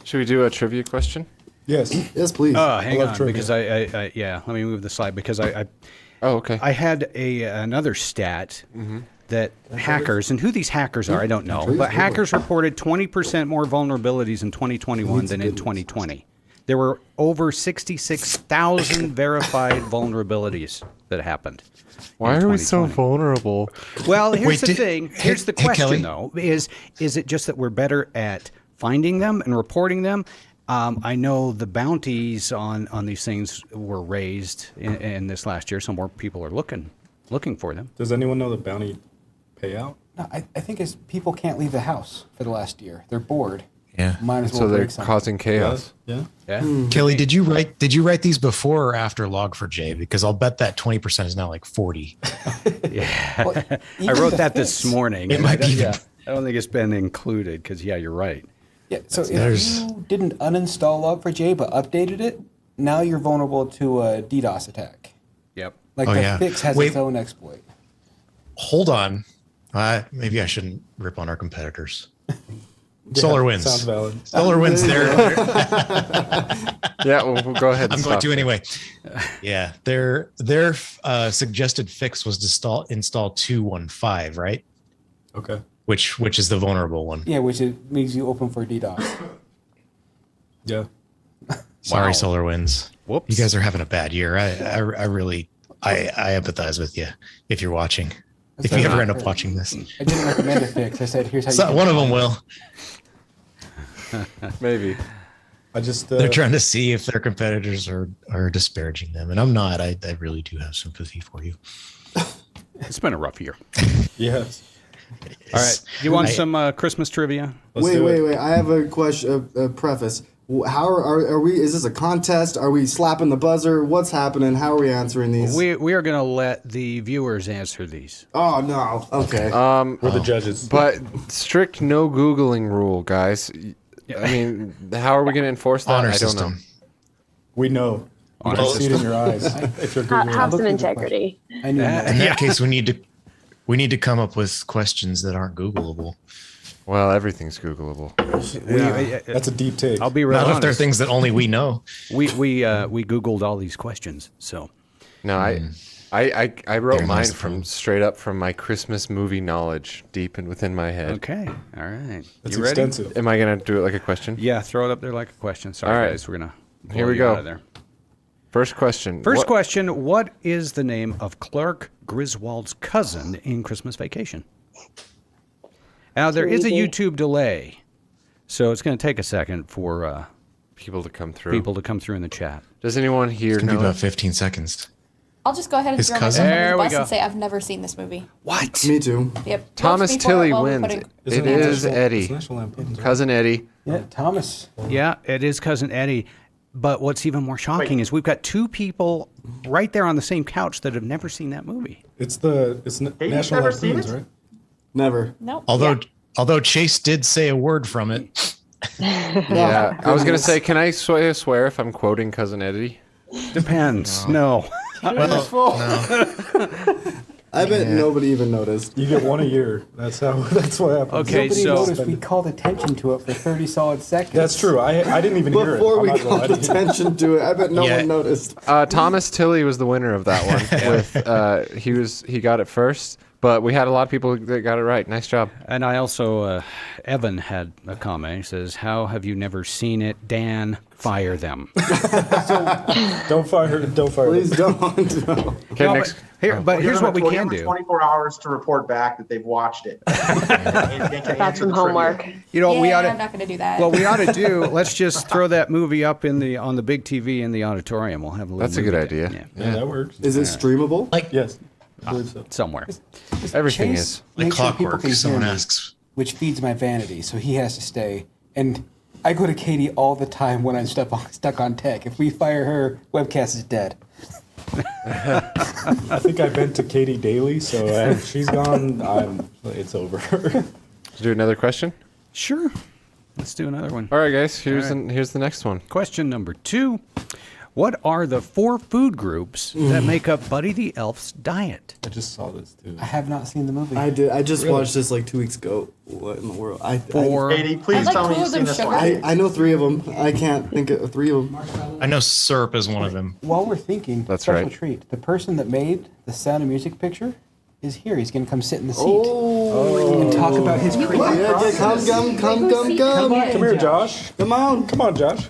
A: Should we do a trivia question?
H: yes.
B: Yes, please.
C: Hang
H: love
C: on,
H: trivia.
C: because let me move the slide because
A: Oh, okay.
C: I had another stat that hackers, and who these hackers are, I don't know, but hackers reported 20% more vulnerabilities in 2021 than in 2020. There were over 66,000 verified vulnerabilities that happened.
A: Why
C: in
A: are we so
C: 2020.
A: vulnerable?
C: Well, here's
D: Wait,
C: the thing. Here's the
D: hey,
C: question,
D: Kelly?
C: though: is it just that we're better at finding them and reporting them? I know the bounties on these things were raised in this last year, so more people are looking for them.
H: Does anyone know the bounty payout?
E: No, I think it's people can't leave the house for the last year. They're bored.
D: Yeah.
E: Might as well
A: So they're
E: break something.
A: causing chaos.
H: Yeah.
C: Yeah.
D: Kelly, did you write these before or after Log4j? Because I'll bet that 20% is now like 40.
E: Well,
C: I
E: even
C: wrote
E: the
C: that this
E: fix-
C: morning.
D: It
C: and
D: might
C: I
D: be
C: don't-
D: even-
C: I don't think it's been included because you're right.
E: Yeah, so if
D: There's-
E: you didn't uninstall Log4j but updated it, now you're vulnerable to a DDoS attack.
C: Yep.
E: Like
D: Oh,
E: the
D: yeah.
E: fix has
D: Wait.
E: its own exploit.
D: Hold on. Maybe I shouldn't rip on our competitors. SolarWinds.
H: Sounds valid.
D: SolarWinds,
A: Yeah, we'll go ahead and
D: I'm
A: stop.
D: going to anyway. Yeah, their suggested fix was to install 215, right?
H: Okay.
D: Which is the vulnerable one.
E: Yeah, which means you open for DDoS.
H: Yeah.
D: Sorry,
C: Wow.
D: SolarWinds.
C: Whoops.
D: You guys are having a bad year. I really empathize with you if you're watching. If you ever end up watching this,
E: I didn't recommend a fix. I said, here's how you
D: so,
E: can
D: one of them will.
A: Maybe.
H: I just
D: They're trying to see if their competitors are disparaging them, and I'm not. I really do have sympathy for you.
C: It's been a rough year.
H: yes.
C: All right. You want some Christmas trivia?
H: Let's
B: wait,
H: do
B: wait,
H: it.
B: wait. I have a question, a preface. How are we? Is this a contest? Are we slapping the buzzer? What's happening? How are we answering these?
C: We are going to let the viewers answer these.
B: Oh no. Okay.
H: We're the judges.
A: But strict no Googling rule, guys. I mean, how are we going to enforce that?
D: Honor
A: I don't
D: system.
A: know.
H: We know. We can see it in your eyes. If you're Googling.
I: Have some
E: Look at the
I: integrity.
E: I knew
C: Yeah.
E: that.
D: In that case, we need to come up with questions that aren't Googleable.
A: Well, everything's Googleable.
H: That's a deep take.
C: I'll be real
D: Not if they're
C: honest.
D: things that only we know.
C: We Googled all these questions, so.
A: No, I wrote
D: They're
A: mine
D: nice
A: from straight up from my Christmas movie knowledge deep and within my head.
C: Okay, all right.
H: That's
C: You ready?
H: extensive.
A: Am I gonna do it like a question?
C: Yeah, throw it up there like a question. Sorry,
A: All right.
C: guys, we're gonna
A: Here
C: blow
A: we
C: you
A: go.
C: out of there.
A: First question.
C: First
A: What-
C: question: what is the name of Clark Griswold's cousin in Christmas Vacation? Now there is a
I: easy.
C: YouTube delay, so it's going to take a second for
A: People to come through.
C: people to come through in the chat.
A: Does anyone here
D: It's gonna be
A: know?
D: about 15 seconds.
F: I'll just go ahead and
D: His
F: throw
D: cousin?
F: myself
C: There
F: under
C: we
F: the bus
C: go.
F: and say I've never seen this movie.
C: What?
B: Me too.
F: Yep.
A: Thomas
F: Roast me for it
A: Tilley
F: while we're
A: wins.
F: putting-
A: It is Eddie.
H: It's National Lampoon's, right?
A: Cousin Eddie.
E: Yeah, Thomas.
C: Yeah, it is cousin Eddie. But what's even more shocking is we've got two people right there on the same couch that have never seen that movie.
H: It's
J: Katie's
H: National
J: never seen
H: Lampoon's,
J: it?
H: right?
B: Never.
F: Nope.
D: Although Chase did say a word from it.
A: Yeah, I was gonna say, can I swear if I'm quoting Cousin Eddie?
C: Depends. No.
B: I bet nobody even noticed.
H: You get one a year. That's what happens.
C: Okay,
E: Nobody
C: so-
E: noticed we called attention to it for 30 solid seconds.
H: That's true. I didn't even hear it.
B: Before
H: I'm
B: we
H: not gonna lie
B: called
H: to you.
B: attention to it, I bet no
D: Yeah.
B: one noticed.
A: Thomas Tilley was the winner of that one. With he got it first, but we had a lot of people that got it right. Nice job.
C: And I also, Evan had a comment. He says, "How have you never seen it, Dan? Fire them."
H: Don't fire.
B: Please don't. No.
A: Okay,
C: No,
A: next.
C: but here, but
J: We'll
C: here's
J: give
C: what we
J: them-
C: can
J: we'll give
C: do.
J: them 24 hours to report back that they've watched it.
I: That's some homework.
C: You know,
F: yeah,
C: we ought
F: I'm
C: to.
F: not going to do that.
C: What we ought to do, let's just throw that movie up on the big TV in the auditorium. We'll have a little
A: That's a good
C: movie
A: idea.
C: day.
H: Yeah, that works.
B: Is it streamable?
H: Yes. I believe so.
C: Somewhere.
A: Everything
E: Chase
A: is.
D: Like
E: makes sure people
D: clockwork,
E: can hear
D: someone
E: me,
D: asks.
E: which feeds my vanity, so he has to stay. And I go to Katie all the time when I'm stuck on tech. If we fire her, webcast is dead.
H: I think I vent to Katie daily, so if she's gone, it's over.
A: Do another question.
C: Sure. Let's do another one.
A: All right, guys. Here's
C: All right.
A: here's the next one.
C: Question number 2. What are the 4 food groups that make up Buddy the Elf's diet?
H: I just saw this too.
E: I have not seen the movie.
B: I did. I just watched this like 2 weeks ago. What in the world?
J: Katie, please
F: I'd like
J: tell me
F: two
J: you've
F: of
J: seen
F: them
J: this
F: sugar.
J: one.
B: I know 3 of them. I can't think of 3 of them.
D: I know syrup is one of them.
E: While we're thinking,
A: That's
E: special
A: right.
E: treat. The person that made the Sound of Music picture is here. He's going to come sit in the seat
B: Oh.
E: and talk about his crazy
B: Yeah,
E: process.
B: come.
J: Come
H: here, Josh.
B: Come on.
H: Come on, Josh.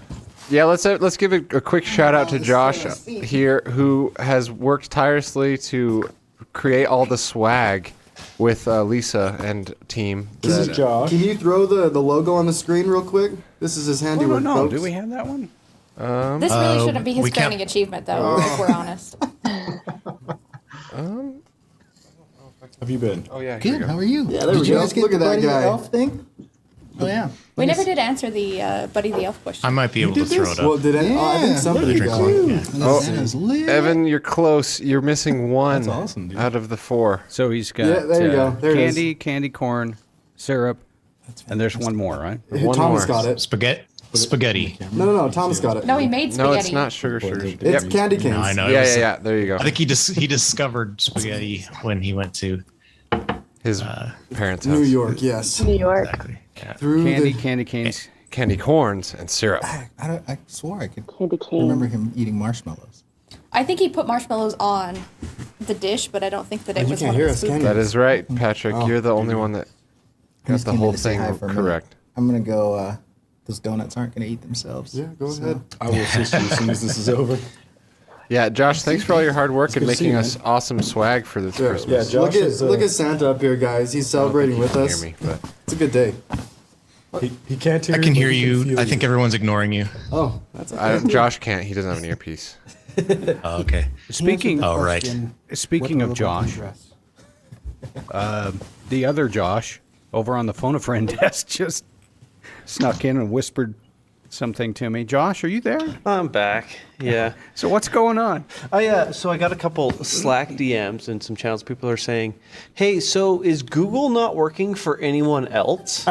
A: Yeah, let's give a quick shout out to Josh here, who has worked tirelessly to create all the swag with Lisa and team.
H: This is
A: that-
H: Josh.
B: Can you throw the logo on the screen real quick? This is his handiwork.
C: No,
B: folks.
C: do we have that one?
F: This really shouldn't be his
D: we can't-
F: crowning achievement, though, if we're honest.
H: Have you been?
A: Oh yeah. Here we
K: Good.
A: go.
K: How are you?
B: Yeah, there
K: Did
B: we
K: you
B: go.
K: guys get
B: Look at
K: the
B: that
K: Buddy
B: guy.
K: the Elf thing? Oh yeah.
F: We never did answer the Buddy the Elf question.
D: I might be able to throw it up.
B: Well, did I? Oh, I think somebody
K: look
B: got
K: at
B: one.
K: you.
A: Oh,
K: Santa's lit.
A: Evan, you're close. You're missing one
H: That's awesome, dude.
A: out of the 4.
C: So he's got
B: Yeah, there you go. There it is.
C: candy corn, syrup, and there's one more, right?
A: One
B: Thomas
A: more.
B: got it.
D: Spaghetti.
B: No. Thomas got it.
F: No, he made spaghetti.
A: No, it's not sugar.
B: It's
A: Yep.
B: candy canes.
D: No, I know.
A: Yeah. There you go.
D: I think he discovered spaghetti when he went to
A: His parents' house.
B: New York, yes.
I: New York.
D: exactly. Yeah.
B: Through
C: Candy canes.
A: Candy corns and syrup.
K: I swore I could
I: Candy cane.
K: remember him eating marshmallows.
F: I think he put marshmallows on the dish, but I don't think that it
B: You
F: was
B: can't
F: one
B: hear
F: of
B: us,
F: the
B: can
F: food.
B: you?
A: That is right, Patrick.
B: Oh.
A: You're the only one that
K: I
A: got
K: just
A: the
K: came in
A: whole
K: to say
A: thing
K: hi for a minute.
A: correct.
K: I'm gonna go. Those donuts aren't gonna eat themselves.
B: Yeah, go ahead.
H: I will assist you as soon as this is over.
A: Yeah, Josh, thanks for all your hard work and
H: good to see
A: making
H: you,
A: us awesome swag for this
B: Yeah,
A: Christmas.
H: Josh
B: look at
H: is,
B: look at Santa up here, guys. He's celebrating with
A: Hear
B: us.
A: me, but
B: It's a good day.
H: He can't hear
D: I can
H: but
D: hear
H: he
D: you.
H: feel
D: I think everyone's ignoring you.
B: Oh, that's okay.
A: Josh can't. He doesn't have an earpiece.
D: Oh, okay.
C: Speaking
D: Oh, right.
C: Speaking of Josh, the other Josh over on the phone a friend desk just snuck in and whispered something to me. Josh, are you there?
G: I'm back. Yeah.
C: So what's going on?
G: So I got a couple Slack DMs and some channels. People are saying, "Hey, so is Google not working for anyone else?"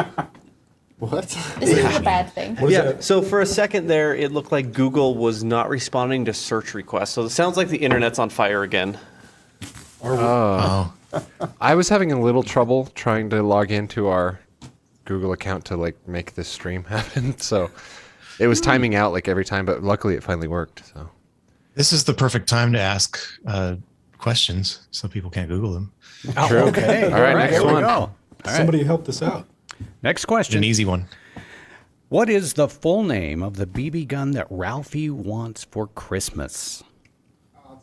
B: What?
F: This is a bad thing.
H: What is
G: Yeah.
H: that?
G: So for a second there, it looked like Google was not responding to search requests. So it sounds like the internet's on fire again.
D: Oh,
A: I was having a little trouble trying to log into our Google account to like make this stream happen. So it was timing out like every time, but luckily it finally worked. So
D: This is the perfect time to ask questions so people can't Google them.
C: Oh, okay.
A: All right, next
C: here we
A: one.
C: go. All right.
H: Somebody helped us out.
C: Next
D: It's
C: question.
D: an easy one.
C: What is the full name of the BB gun that Ralphie wants for Christmas?
E: I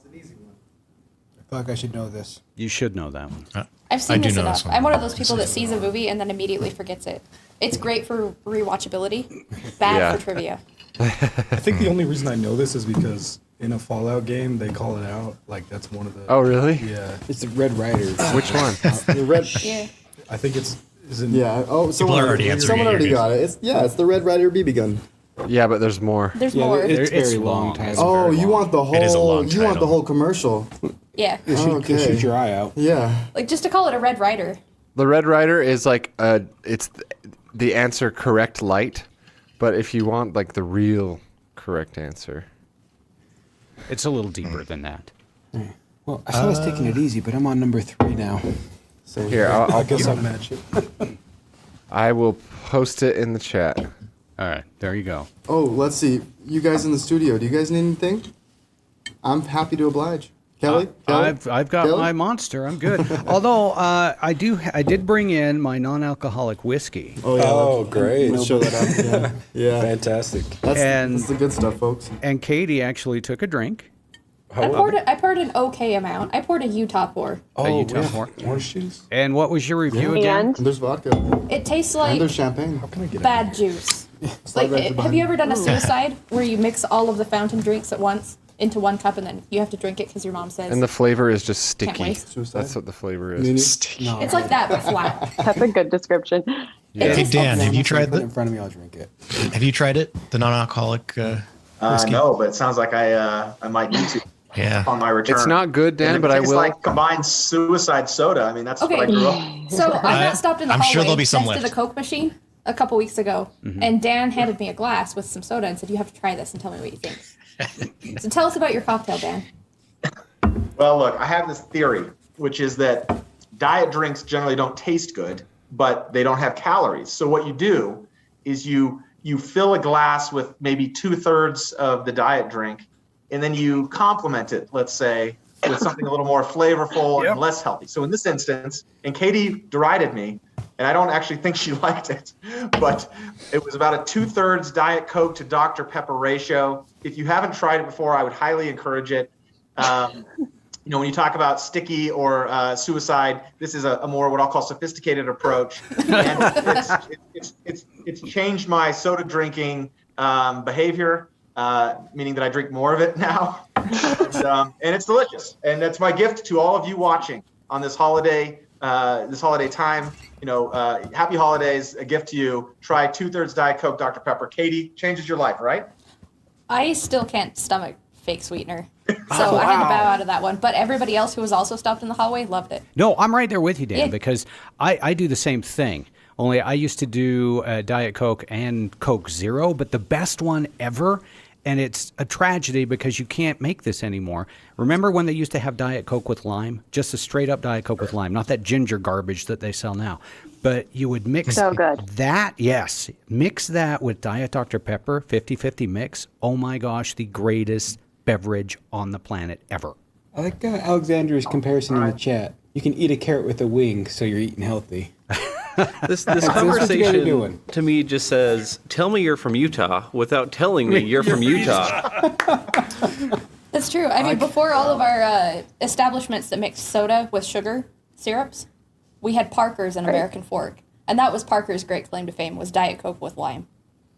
E: feel like I should know this.
C: You should know that one.
L: I've
D: I
L: seen
D: do
L: this
D: know
L: enough.
D: this one.
L: I'm one of those people that sees a movie and then immediately forgets it. It's great for rewatchability, bad
A: Yeah.
L: for trivia.
H: I think the only reason I know this is because in a Fallout game they call it out. Like that's one of the.
A: Oh, really?
H: Yeah.
E: It's the Red Rider.
A: Which one?
B: The red.
L: Yeah.
H: I think it's. Isn't,
B: Yeah. Oh, someone
D: already answered
B: Someone
D: it.
B: already
D: You're
B: got it. It's the Red Rider BB gun.
A: Yeah, but there's more.
L: There's
E: Yeah,
L: more.
E: it's
C: It's
E: very long
C: long.
E: title.
B: Oh, you want the whole?
D: It is a long
B: You want the
D: title.
B: whole commercial?
L: Yeah.
E: You'll shoot your eye out.
B: Yeah.
L: Like just to call it a Red Rider.
A: The Red Rider is like it's the answer correct light, but if you want like the real correct answer,
C: It's a little deeper than that.
E: Well, I said I was taking it easy, but I'm on number 3 now.
A: here
H: I guess I'll match it.
A: I will post it in the chat.
C: All right, there you go.
B: Oh, let's see. You guys in the studio, do you guys need anything? I'm happy to oblige. Kelly? Kelly?
C: I've got
B: Kelly?
C: my monster. I'm good. Although I did bring in my non-alcoholic whiskey.
B: Oh, yeah.
H: Oh, great.
B: Let's show that up. Yeah. Yeah.
H: Fantastic.
C: And-
B: That's the good stuff, folks.
C: And Katie actually took a drink.
L: I poured an okay amount. I poured a Utah pour.
C: You tell more.
H: Orange juice?
C: And what was your review again?
I: And
B: And there's vodka.
L: It tastes
B: And
L: like
B: there's champagne.
H: Can I get
L: bad juice. Like,
B: right
L: have
B: behind
L: you
B: you.
L: ever done a suicide where you mix all of the fountain drinks at once into one cup and then you have to drink it because your mom says
A: And the flavor is just sticky.
L: waste.
B: Suicide?
A: That's what the flavor
B: Mini?
A: is.
L: it's like that but flat.
I: that's a good description.
D: Hey Dan, have you tried
E: Put it in
D: the?
E: front of me, I'll drink it.
D: Have you tried it? The non-alcoholic whiskey?
J: No, but it sounds like I might need to
D: Yeah.
J: on my return.
A: It's not good, Dan,
J: And
A: but
J: it
A: I
J: tastes
A: will.
J: like combined suicide soda. I mean, that's what I
L: Okay.
J: grew up.
L: So I got stopped in the
D: I'm
L: hallway
D: sure there'll be some
L: next to
D: left.
L: the Coke machine a couple weeks ago, and Dan handed me a glass with some soda and said, "You have to try this and tell me what you think." So tell us about your cocktail, Dan.
J: Well, look, I have this theory, which is that diet drinks generally don't taste good, but they don't have calories. So what you do is you fill a glass with maybe 2/3 of the diet drink, and then you complement it, let's say, with something a little more flavorful and less healthy. So in this instance, and Katie derided me, and I don't actually think she liked it, but it was about a 2/3 Diet Coke to Dr. Pepper ratio. If you haven't tried it before, I would highly encourage it. When you talk about sticky or suicide, this is a more what I'll call sophisticated approach. And it's changed my soda drinking behavior, meaning that I drink more of it now. And it's delicious. And that's my gift to all of you watching on this holiday time. Happy holidays, a gift to you. Try 2/3 Diet Coke, Dr. Pepper. Katie, changes your life, right?
L: I still can't stomach fake sweetener, so I had to bow out of that one. But everybody else who was also stopped in the hallway loved it.
C: No, I'm right there with you, Dan,
L: Yeah.
C: because I do the same thing. Only I used to do Diet Coke and Coke Zero, but the best one ever, and it's a tragedy because you can't make this anymore. Remember when they used to have Diet Coke with lime? Just a straight up Diet Coke with lime, not that ginger garbage that they sell now. But you would mix
I: So good.
C: that, yes, mix that with Diet Dr. Pepper, 50-50 mix. Oh my gosh, the greatest beverage on the planet ever.
E: I like Alexander's comparison in the chat. You can eat a carrot with a wing, so you're eating healthy.
G: This
E: what you guys are
G: conversation
E: doing.
G: to me just says, "Tell me you're from Utah," without telling me you're from Utah.
L: That's true. I mean, before all of our establishments that mixed soda with sugar syrups, we had Parker's and American Fork, and that was Parker's great claim to fame was Diet Coke with lime.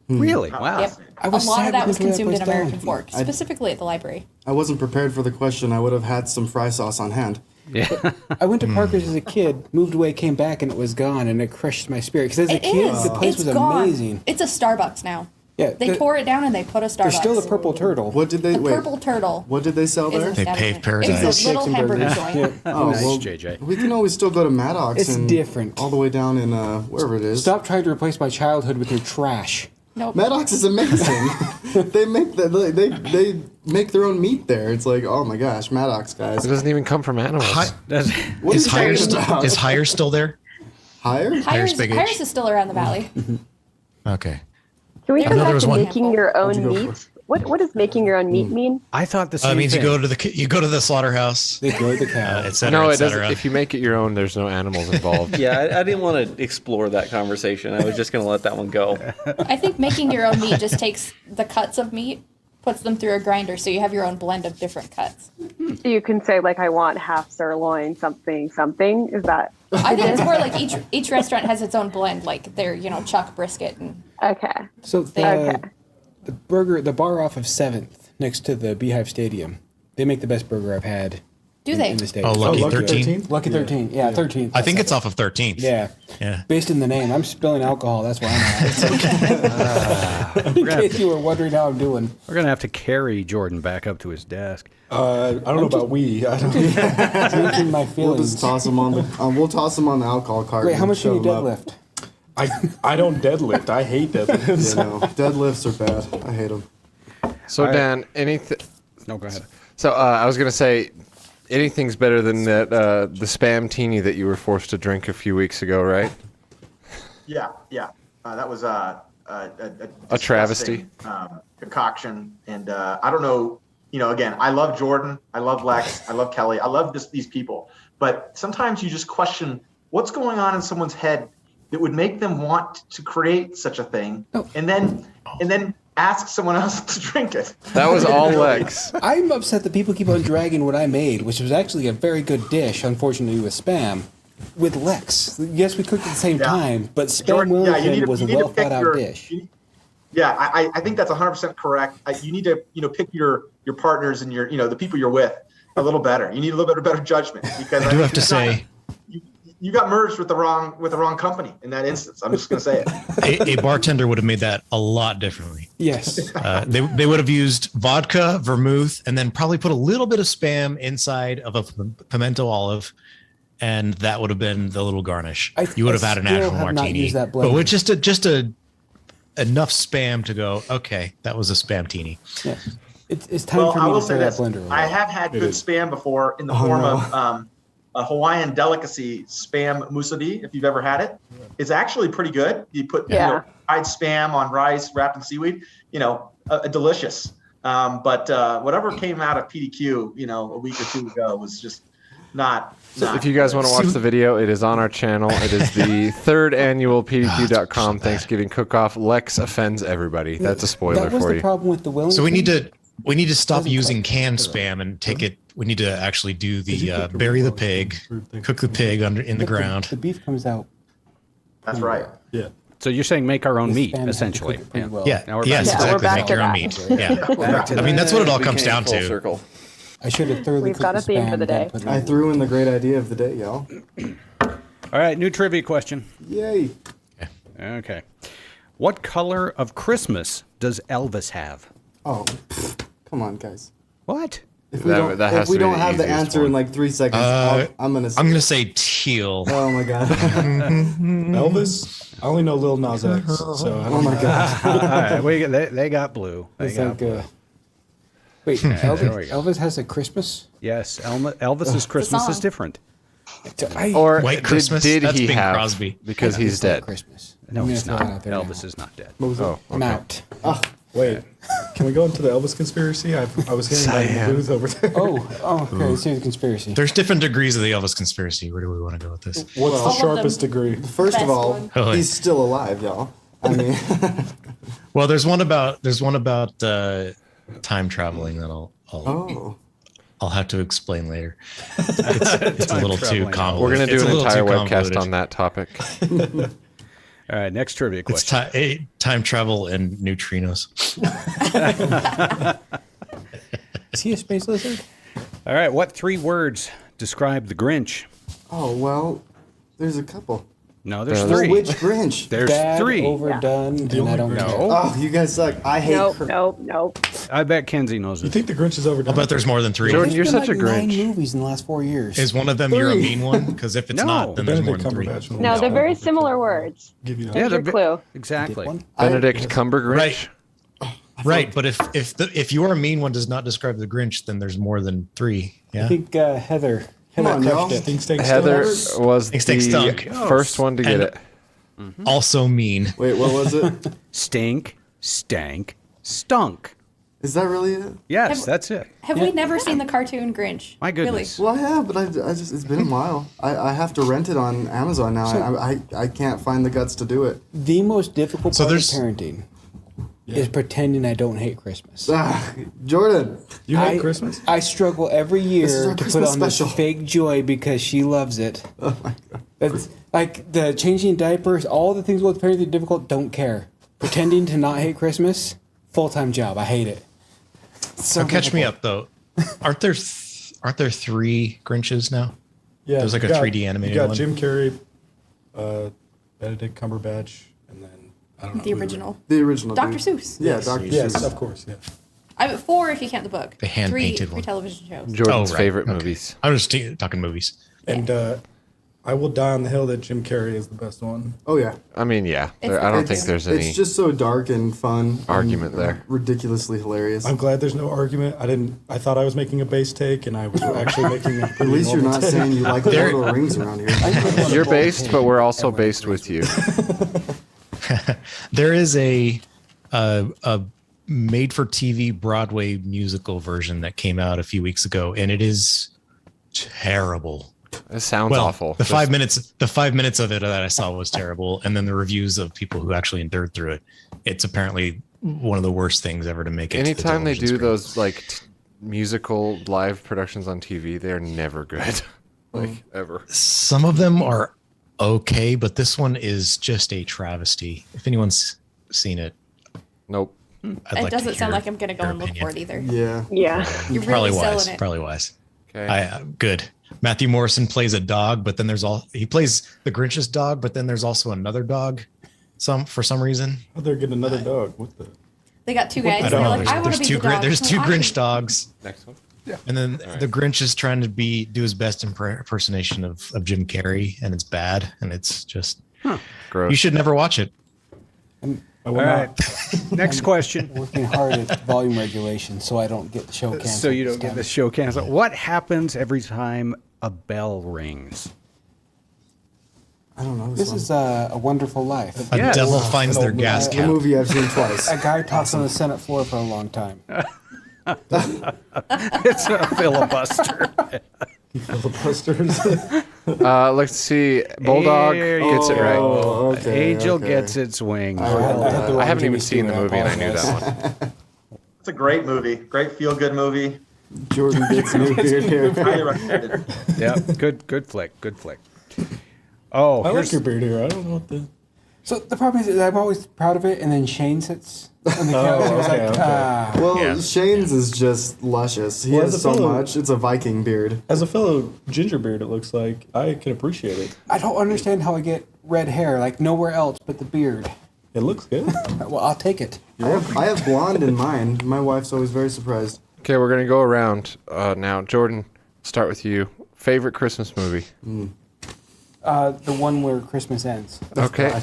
C: Really? Wow.
L: Yep.
E: I was
L: a lot of
E: sad
L: that was
E: because we
L: consumed
E: had
L: in
E: that place
L: American
E: down.
L: Fork, specifically at the library.
B: I wasn't prepared for the question. I would have had some fry sauce on hand.
C: Yeah.
E: I went to Parker's as a kid, moved away, came back, and it was gone, and it crushed my spirit. Because as a
L: It
E: kid,
L: is.
E: the place
L: It's
E: was
L: gone.
E: amazing.
L: It's a Starbucks now.
E: Yeah,
L: They tore it down and they put a Starbucks.
E: There's still the purple turtle.
B: What did they
L: The
B: wait?
L: purple turtle.
B: What did they sell
L: is
B: there?
L: an
D: They paved
L: establishment.
D: paradise.
L: It's a little
E: Steaks and
L: hamburger
E: burgers.
L: joint.
E: Yeah.
B: Oh,
C: Nice,
B: well,
C: JJ.
B: we can always still go to Maddox.
E: It's
B: and
E: different.
B: All the way down in wherever it is.
E: Stop trying to replace my childhood with your trash.
L: Nope.
B: Maddox is amazing. they make their own meat there. It's like, oh my gosh, Maddox guys.
A: It doesn't even come from animals.
B: What
D: Is
B: are you
D: Hire
B: talking about?
D: is Hire still there?
B: Higher?
D: Hire's big H.
L: Hire's is still around the valley.
D: Okay.
I: Can we
L: I
I: come
L: know
I: back
D: there was
I: to
D: one-
I: making your own
B: What'd you go
I: meat? What does making your own meat mean?
C: I thought the same
D: It means
C: thing.
D: you go to the slaughterhouse,
E: They grow the cow.
D: et cetera,
A: No,
D: et
A: it doesn't.
D: cetera.
A: If you make it your own, there's no animals involved.
G: Yeah, I didn't want to explore that conversation. I was just going to let that one go.
L: I think making your own meat just takes the cuts of meat, puts them through a grinder, so you have your own blend of different cuts.
I: So you can say like, I want half sirloin, something. Is that
L: I think it's more like each restaurant has its own blend, like their chuck brisket and
I: okay?
E: So
I: Okay.
E: the bar off of 7th next to the Beehive Stadium, they make the best burger I've had.
L: do
E: in,
L: they?
E: in the state?
D: Oh, Lucky
H: Lucky
D: 13?
H: 13?
E: Lucky 13. Yeah, 13th.
D: I think it's off of 13th.
E: Yeah.
D: Yeah.
E: Based in the name, I'm spilling alcohol. That's why I'm at. In case you were wondering how I'm doing.
C: We're gonna have to carry Jordan back up to his desk.
H: I don't know about we. I don't
E: Drinking my
B: We'll
E: feelings.
B: just toss them on the. We'll toss them on the alcohol cart.
E: Wait, how
B: and
E: much can you
B: shove 'em up.
E: deadlift?
H: I don't deadlift. I hate deadlifts.
B: You know, deadlifts are bad. I hate them.
A: So
C: All right.
A: Dan, anything?
C: No, go ahead.
A: So I was gonna say, anything's better than that the spam teeny that you were forced to drink a few weeks ago, right?
J: Yeah. That was a
A: travesty.
J: Concoction, and I don't know. Again, I love Jordan, I love Lex, I love Kelly, I love these people. But sometimes you just question what's going on in someone's head that would make them want to create such a thing, and then ask someone else to drink it.
A: That was all Lex.
E: I'm upset that people keep on dragging what I made, which was actually a very good dish, unfortunately with spam, with Lex. Yes, we cooked at the same time, but Spam
J: Jordan,
E: Wellington was a
J: you need to
E: well
J: pick
E: thought out
J: your-
E: dish.
J: Yeah, I think that's 100% correct. You need to pick your partners and your the people you're with a little better. You need a little bit of better judgment because
D: I do have to say,
J: you got merged with the wrong company in that instance. I'm just going to say it.
D: a bartender would have made that a lot differently.
E: Yes.
D: They would have used vodka, vermouth, and then probably put a little bit of spam inside of a pimento olive, and that would have been the little garnish. You would have had an
E: still
D: actual
E: have not
D: martini,
E: used that
D: but
E: blend.
D: with just a enough spam to go. Okay, that was a spam teeny.
E: Yeah. It's time
J: Well,
E: for
J: I
E: me
J: will
E: to
J: say
E: throw that
J: this:
E: blender away.
J: I have had good spam before in the form of a Hawaiian delicacy, spam musubi. If you've ever had it, it's actually pretty good. You put fried spam on rice wrapped in seaweed. Delicious. But whatever came out of PDQ, a week or two ago was just not.
A: So if you guys want to watch the video, it is on our channel. It is the third annual PDQ.com Thanksgiving cook-off. Lex offends everybody. That's a spoiler
E: That was
A: for
E: the
A: you.
E: problem with the Wellington.
D: So we need to stop using canned spam and take it. We need to actually do the bury the pig, cook the pig in the ground.
E: The beef comes out.
J: That's right.
H: Yeah.
C: So you're saying make our own
E: The
C: meat,
E: spam had to
C: essentially.
E: cook it pretty
C: Yeah.
E: well.
D: Yeah.
C: Now we're
D: Yes,
C: back to
D: exactly.
I: back
D: Make
I: to
D: your own
I: that.
D: meat. Yeah. I mean, that's what it all comes
G: Became
D: down
G: full
D: to.
G: circle.
E: I should have thoroughly
I: We've
E: cooked
I: got a
E: the
I: theme
E: spam
I: for the
E: then
I: day.
E: put it
B: I
E: in.
B: threw in the great idea of the day, y'all.
C: All right, new trivia question.
B: Yay!
C: Okay. What color of Christmas does Elvis have?
B: Oh, come on, guys.
C: What?
B: If we don't,
A: that has
B: if we
A: to be
B: don't
A: the
B: have the
A: easiest
B: answer
A: one.
B: in like 3 seconds, I'm gonna.
D: I'm gonna say teal.
B: Oh my god!
H: Elvis? I only know Lil Nas X. So I
B: Oh
H: don't
B: my
H: know.
B: god!
C: All right, they got blue. They
E: It's
C: got
E: like,
C: blue.
E: wait,
C: there we
E: Elvis,
C: go.
E: Elvis has a Christmas?
C: Yes, Elvis's Christmas is
L: song.
C: different.
A: Or
D: White Christmas?
A: did
D: That's
A: he
D: Bing
A: have?
D: Crosby.
A: Because he's
E: It's not
A: dead.
E: Christmas.
C: No,
E: I'm
C: he's
E: gonna throw it
C: not.
E: out there
C: Elvis
E: now.
C: is not dead.
A: Oh,
E: I'm
A: okay.
E: out.
H: Wait, can we go into the Elvis conspiracy? I was hearing that in the booth over there.
E: Oh, okay. Let's see the conspiracy.
D: There's different degrees of the Elvis conspiracy. Where do we want to go with this?
H: What's
L: All
H: the
L: of
H: sharpest
L: them.
H: degree?
B: First of
L: Best
B: all,
L: one.
D: Oh,
B: he's still alive, y'all. I mean,
D: Well, there's one about time traveling that I'll have to explain later. It's a little too
C: traveling.
D: convoluted.
A: We're going to
D: It's
A: do
D: a
A: an
D: little
A: entire
D: too
A: webcast
D: convoluted.
A: on that topic.
C: All right, next trivia
D: It's
C: question.
D: time travel and neutrinos.
E: Is he a space lizard?
C: All right, what 3 words describe the Grinch?
B: oh well. There's a couple.
C: No, there's
A: There's
C: 3.
B: Which Grinch?
C: There's
E: Bad,
C: 3.
E: overdone, and I don't know.
C: No,
B: Oh, you guys suck. I hate.
I: Nope.
C: I bet Kenzie knows
H: You
C: it.
H: think the Grinch is overdone?
D: I'll bet there's more than 3.
A: Jordan, you're
E: There's been
A: such a
E: like 9
A: Grinch.
E: movies in the last 4 years.
D: Is one of them you're a
B: 3.
D: mean one? Because if it's
C: No.
D: not, then there's more
H: Benedict
D: than 3.
H: Cumberbatch.
I: No, they're very similar words.
H: Give you that.
C: Yeah,
I: Here's your
C: they're
I: clue.
C: exactly.
E: One?
A: Benedict Cumbergrinch.
D: Right. Right, but if your mean one does not describe the Grinch, then there's more than 3.
E: I
D: Yeah.
E: think Heather
B: Come on, y'all.
H: Stink, stink,
A: Heather
H: stink.
A: was
D: Stink, stink,
A: the
D: stunk.
A: first one to get
D: And-
A: it.
D: Also mean.
B: Wait, what was it?
C: Stink, stank, stunk.
B: Is that really it?
C: Yes, that's it.
L: Have we never seen the cartoon Grinch?
C: My goodness.
B: Well, I have, but I just it's been a while. I have to rent it on Amazon now. I can't find the guts to do it.
E: The most difficult
D: So
E: part of
D: there's-
E: parenting is pretending I don't hate Christmas.
B: Jordan,
H: You hate Christmas?
E: I struggle every
B: This is
E: year
B: our
E: to put
B: Christmas
E: on
B: special.
E: this fake joy because she loves it. Oh my god! That's, like the changing diapers, all the things with parenting difficult. Don't care. Pretending to not hate Christmas, full-time job. I hate it.
D: So catch me up though. Aren't there 3 Grinches now?
H: Yeah.
D: There's like
H: you
D: a
H: got-
D: 3D animated
H: You got
D: one.
H: Jim Carrey, Benedict Cumberbatch, and then I don't know.
L: The
H: who
L: original.
B: the original.
L: Dr.
B: dude.
L: Seuss.
B: Yeah, Dr.
H: Yes,
B: Seuss.
H: of course. Yeah.
L: 4 if you count the book.
D: The hand-painted
L: three
D: one.
L: television shows.
A: Jordan's
D: Oh, right.
A: favorite
D: Okay.
A: movies.
D: I'm just talking movies.
H: And I will die on the hill that Jim Carrey is the best one.
B: Oh yeah.
A: I mean, yeah.
L: It's
A: I don't
L: the
A: think
L: best.
A: there's any
B: It's just so dark and fun.
A: argument
B: and
A: there.
B: Ridiculously hilarious.
H: I'm glad there's no argument. I thought I was making a base take, and I was actually making a
B: At
H: pretty
B: least you're
H: normal
B: not
H: take.
B: saying you like the Lord of the Rings around here.
A: You're based, but we're also based with you.
D: There is a made-for-TV Broadway musical version that came out a few weeks ago, and it is terrible.
A: It sounds
D: Well,
A: awful.
D: The 5 minutes of it that I saw was terrible, and then the reviews of people who actually endured through it. It's apparently one of the worst things ever to make it.
A: Anytime they do
D: screen.
A: those like musical live productions on TV, they're never good. Like ever.
D: Some of them are okay, but this one is just a travesty. If anyone's seen it,
A: Nope.
D: I'd
L: It
D: like to
L: doesn't sound
D: hear
L: like I'm going to go
D: your
L: and look
D: opinion.
L: for it either.
B: Yeah.
I: Yeah.
L: You're
D: Probably
L: really
D: wise.
L: selling it.
D: Probably wise.
A: Okay.
D: Good. Matthew Morrison plays a dog, but then he plays the Grinch's dog, but then there's also another dog. For some reason.
H: Oh, they're getting another dog. What the?
L: They got 2 guys.
D: I
L: And
D: don't
L: they're
D: know.
L: like, I want
D: There's
L: to be
D: two
L: the dog.
D: there's
L: I'm
D: two
L: like, I
D: Grinch
L: can-
D: dogs.
A: Next one.
D: And then the Grinch is trying to do his best impersonation of Jim Carrey, and it's bad, and it's just
A: Gross.
D: you should never watch it.
H: I will
C: All
H: not.
C: right. Next question.
E: Working hard at volume regulation so I don't get the show canceled.
C: So you don't
E: this
C: get
E: time.
C: the show canceled. What happens every time a bell rings?
B: I don't know.
E: This is a wonderful life.
D: A
C: Yes.
D: devil finds their gas
B: a
D: cap.
B: movie I've seen twice.
E: A guy talks on the Senate floor for a long time.
C: It's a filibuster.
H: Filibusters.
A: Let's see. Bulldog
C: Here you
A: gets it
C: go.
A: right.
B: Oh, okay,
C: Angel
B: okay.
C: gets its wings.
E: I had to
A: I
E: watch
A: haven't even
E: Jimmy
A: seen the
E: Stewart,
A: movie, and I knew
E: apologize.
A: that one.
J: It's a great movie. Great feel good movie.
B: Jordan gets new beard here.
J: Highly recommended.
C: Yeah, good flick. Good flick. Oh,
H: I like
C: here's-
H: your beard here. I don't know what the.
E: So the problem is that I'm always proud of it, and then Shane sits on the couch. and I was
H: okay,
E: like,
H: okay.
B: Well,
D: Yeah.
B: Shane's is just luscious. He
H: Well,
B: has
H: as a
B: so
H: fellow-
B: much. It's a Viking beard.
H: As a fellow ginger beard, it looks like I can appreciate it.
E: I don't understand how I get red hair, like nowhere else but the beard.
H: It looks good.
E: Well, I'll take it.
B: I have blonde in mine. My wife's always very surprised.
A: Okay, we're gonna go around now. Jordan, start with you. Favorite Christmas movie?
E: The one where Christmas ends.
A: Okay,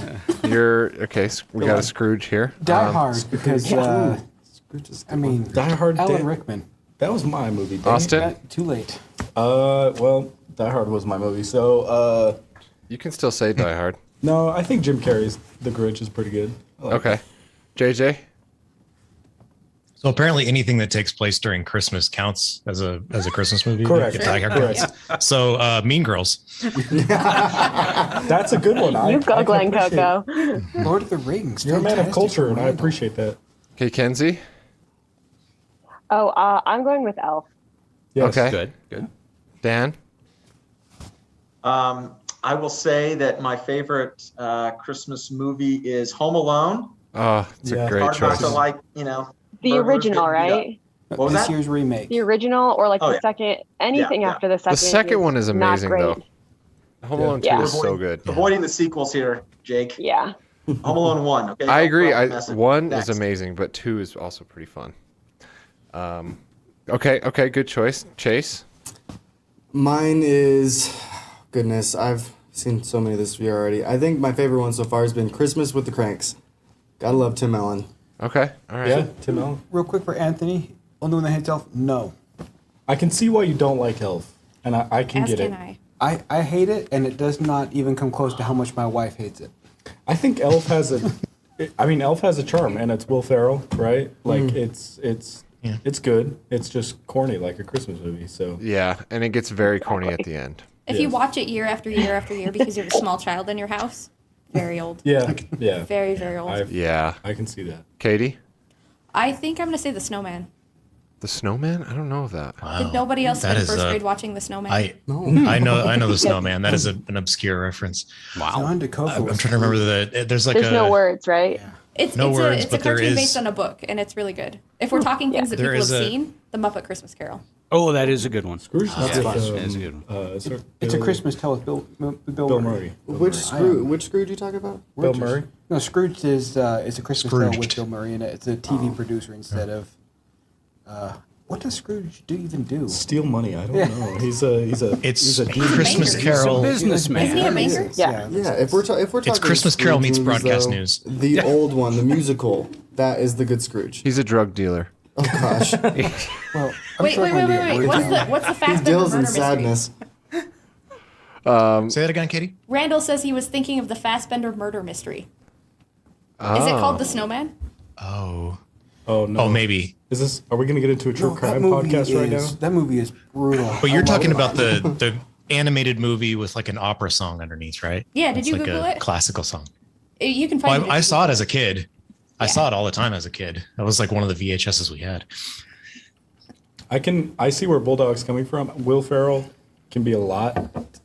A: you're okay. We got a Scrooge here.
E: Die Hard, because,
B: Scrooge is
E: I mean,
H: Die Hard.
E: Alan
H: Dan-
E: Rickman.
H: That was my movie. dang it.
A: Austin,
E: Too late.
H: Well, Die Hard was my movie. So,
A: you can still say Die Hard.
H: no, I think Jim Carrey's The Grinch is pretty good. I like
A: Okay, JJ.
D: So apparently, anything that takes place during Christmas counts as a Christmas movie.
H: Correct.
D: If Die Hard
H: Correct.
D: counts. So Mean Girls.
H: That's a good one.
I: You go,
H: I can
I: Glen
H: appreciate-
I: Coco.
E: Lord of the Rings.
H: You're a man of
E: fantastic
H: culture, and I
E: reminder.
H: appreciate that.
A: Okay, Kenzie.
I: Oh, I'm going with Elf.
H: Yes.
A: Okay.
C: Good.
A: Dan.
J: I will say that my favorite Christmas movie is Home Alone.
A: Oh, it's
H: Yeah.
A: a great
J: Hard not
A: choice.
J: to like, you know.
I: The
J: burglars
I: original,
J: getting beat up.
I: right?
J: What was
E: This
J: that?
E: year's remake.
I: The original, or like
J: Oh,
I: the
J: yeah.
I: second, anything
J: Yeah.
I: after the second.
A: second one is
I: not
A: amazing,
I: great.
A: though. Home Alone 2
I: Yeah.
A: is so good.
J: Avoiding the sequels here, Jake.
I: Yeah.
J: Home Alone 1. Okay.
A: I agree.
J: Don't mess it.
A: One
J: Next.
A: is amazing, but 2 is also pretty fun. Okay, good choice. Chase.
B: Mine is, goodness, I've seen so many this year already. I think my favorite one so far has been Christmas with the Cranks. Gotta love Tim Allen.
A: Okay, all right.
H: Yeah, Tim Allen.
E: Real quick for Anthony. Only one that hates Elf? No.
H: I can see why you don't like Elf. and I can
L: As
H: get
L: can
H: it.
E: I hate it, and it does not even come close to how much my wife hates it.
H: I think Elf has a. I mean, Elf has a charm, and it's Will Ferrell, right? Like it's good. It's just corny, like a Christmas movie. So
A: Yeah, and it gets very corny at the end.
L: If you
H: Yes.
L: watch it year after year after year because you have a small child in your house, very old.
H: yeah, yeah,
L: Very, very old.
A: Yeah.
H: I can see that.
A: Katie?
L: I think I'm going to say The Snowman.
A: The Snowman? I don't know that.
L: Did nobody else
D: That
L: spend
D: is
L: first
D: a-
L: grade watching The Snowman?
D: I know the Snowman. That is an obscure reference.
E: John DeCoco.
D: I'm trying to remember there's like
I: There's
D: a
I: no words, right?
L: It's,
D: No
L: it's
D: words,
L: a, it's
D: but
L: a
D: there
L: cartoon
D: is-
L: based on a book, and it's really good. If we're talking things that
D: There
L: people have
D: is a-
L: seen, The Muppet Christmas Carol.
C: Oh, that is a good one.
H: Scrooge.
C: Yeah,
H: That's
C: that's a good one.
E: It's a Christmas tale with Bill
H: Murray.
B: Which Scrooge you talking about?
H: Bill Murray.
E: No, Scrooge is it's a Christmas tale with
D: Scrooged.
E: Bill Murray in it. It's a TV producer instead of. What does Scrooge even do?
H: Steal money. I don't know. He's a
D: it's
H: a
D: Christmas
L: banker.
D: Carol.
C: Businessman.
L: Isn't he a banker?
I: Yeah.
B: Yeah, if we're talking
D: Christmas Carol
B: Scrooge
D: meets
B: movies,
D: broadcast
B: though,
D: news.
B: The old one, the musical, that is the good Scrooge.
A: He's a drug dealer.
B: Oh gosh,
E: Well,
L: Wait. What's the
B: he
L: fast
B: deals
L: murder
B: in
L: mystery?
B: sadness.
D: Say that again, Katie.
L: Randall says he was thinking of the Fassbender murder mystery. Is it called The Snowman?
D: Oh.
H: Oh no.
D: Oh, maybe.
H: Is this? Are we going to get into a true crime podcast right now?
E: That movie is brutal.
D: But you're talking about the animated movie with like an opera song underneath, right?
L: Yeah, did
D: It's
L: you
D: like
L: Google
D: a
L: it?
D: classical song.
L: You can
D: Well,
L: find
D: I
L: it.
D: saw it as a kid. I saw it all the time as a kid. That was like one of the VHSs we had.
H: I see where Bulldog's coming from. Will Ferrell can be a lot.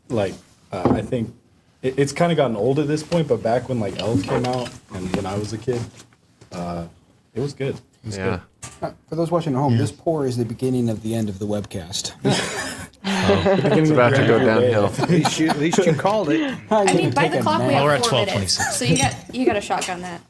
H: Like I think it's kind of gotten old at this point, but back when like Elf came out and when I was a kid, it was good. It was
A: Yeah.
H: good.
E: For those watching at home, this pour is the beginning of the end of the webcast.
A: It's about to go downhill.
C: At least you called it.
L: I mean, by the clock we
D: Well, we're
L: have
D: at
L: 4 minutes,
D: 12:26.
L: so you got a shotgun that.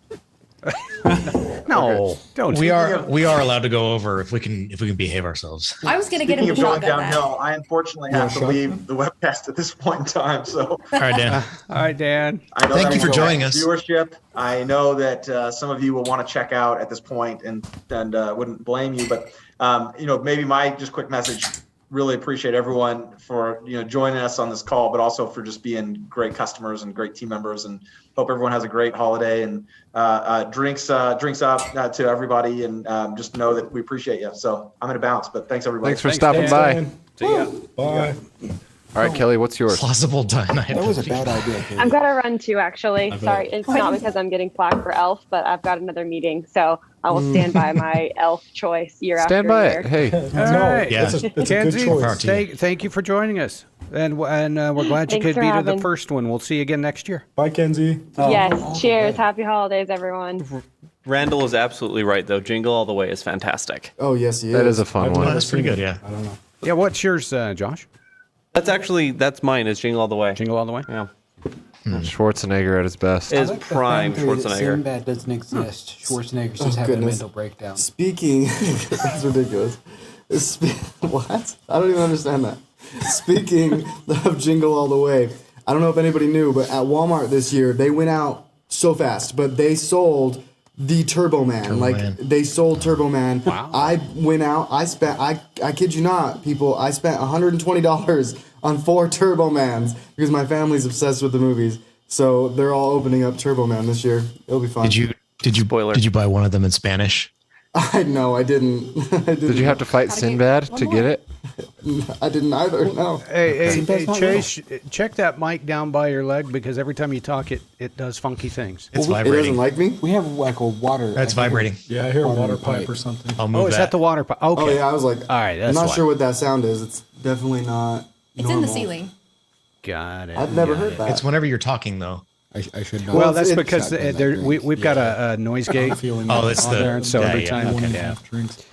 C: No, don't.
D: We are allowed to go over if we can behave ourselves.
L: I was gonna get him
J: Speaking
L: to
J: of going
L: shotgun that.
J: downhill, I unfortunately have to leave the webcast at this point in time. So
D: All right, Dan.
C: All right, Dan.
J: I know
D: Thank
J: that
D: you for
J: will
D: joining
J: affect
D: us.
J: Viewership. I know that some of you will want to check out at this point, and wouldn't blame you. But maybe my just quick message. Really appreciate everyone for joining us on this call, but also for just being great customers and great team members. And hope everyone has a great holiday and drinks up to everybody. And just know that we appreciate you. So I'm going to bounce, but thanks everybody.
A: Thanks for stopping by.
H: Dan.
C: See ya.
H: Bye.
A: All right, Kelly, what's yours?
D: Plausible deniability.
E: That was a bad idea, Katie.
I: I'm gonna run too, actually.
H: bet.
I: Sorry, it's not because I'm getting flack for Elf, but I've got another meeting, so I will stand by my Elf choice year
A: Stand
I: after
A: by
I: year.
A: it. Hey,
C: All right.
D: Yeah.
H: It's a good
C: Kenzie,
H: choice.
C: thank you for joining us. And we're glad you
I: Thanks
C: could
I: for
C: be to the
I: having.
C: first one. We'll see you again next year.
H: Bye, Kenzie.
I: Yes, cheers. Happy holidays, everyone.
G: Randall is absolutely right, though. Jingle All the Way is fantastic.
B: Oh yes, he
A: that
B: is.
A: is a fun
H: I've
D: Oh,
A: one.
H: never
D: that's pretty
H: seen
D: good,
H: it.
D: yeah.
H: I don't know.
C: Yeah, what's yours, Josh?
G: That's mine. Is Jingle All the Way.
C: Jingle all the way?
G: Yeah.
A: Schwarzenegger at his best.
G: Is
E: I like the
G: prime
E: fan theory that
G: Schwarzenegger.
E: Sinbad doesn't exist. Schwarzenegger's just having a
B: goodness.
E: mental breakdown.
B: Speaking, that's ridiculous. What? I don't even understand that. Speaking of Jingle All the Way, I don't know if anybody knew, but at Walmart this year, they went out so fast, but they sold the Turbo Man.
D: Man.
B: They sold Turbo Man.
C: Wow.
B: I went out, I kid you not, people, I spent $120 on 4 Turbo Mans because my family's obsessed with the movies. So they're all opening up Turbo Man this year. It'll be fun.
D: Did you buy one of them in Spanish?
B: I know, I didn't.
A: Did you have to fight
L: Gotta get
A: Sinbad
L: one
A: to
L: more.
A: get it?
B: I didn't either. No.
C: Hey, Chase, check that mic down by your leg because every time you talk, it does funky things.
D: It's
B: It doesn't
D: vibrating.
B: like me.
E: We have like a water.
D: That's
E: like,
D: vibrating.
H: Yeah, I hear a water
E: pipe.
H: pipe or something.
D: I'll move
C: Oh, is that the water pipe? Okay.
B: Oh yeah, I was like,
C: All right,
B: I'm
C: that's
B: not
C: why.
B: sure what that sound is. It's definitely not.
L: It's in the
B: normal.
L: ceiling.
C: Got it.
B: I've never
C: got
B: heard
C: it.
B: that.
D: It's whenever you're talking, though.
E: I should know.
C: Well,
B: Well,
C: that's
B: it's-
C: because
E: Shotgun
C: there,
E: that
C: we've got a noise gate
H: Feeling
D: Oh, it's
C: on
D: the
C: there, and so every time.
H: one and a
C: Yeah.
H: half drinks.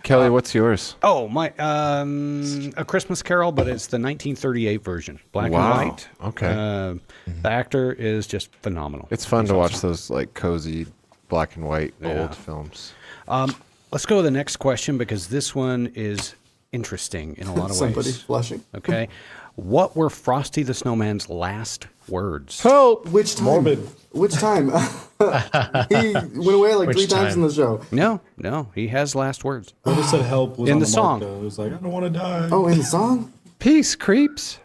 A: Kelly, what's yours?
C: Oh, my A Christmas Carol, but it's the 1938 version, black
A: Wow.
C: and white.
A: Okay.
C: The actor is just phenomenal.
A: It's fun to watch those like cozy black and white
C: Yeah.
A: old films.
C: Let's go to the next question because this one is interesting in a lot of
B: Somebody
C: ways.
B: flushing.
C: Okay. What were Frosty the Snowman's last words?
A: Help!
B: Which time?
H: Morbid.
B: Which time? He went away like
D: Which
B: 3 times
D: time?
B: in the show.
C: No, he has last words.
H: Whoever said help was
C: In
H: on
C: the
H: mark,
C: song.
H: though. It was like, I don't want to die.
B: Oh, in the song?
A: Peace, creeps.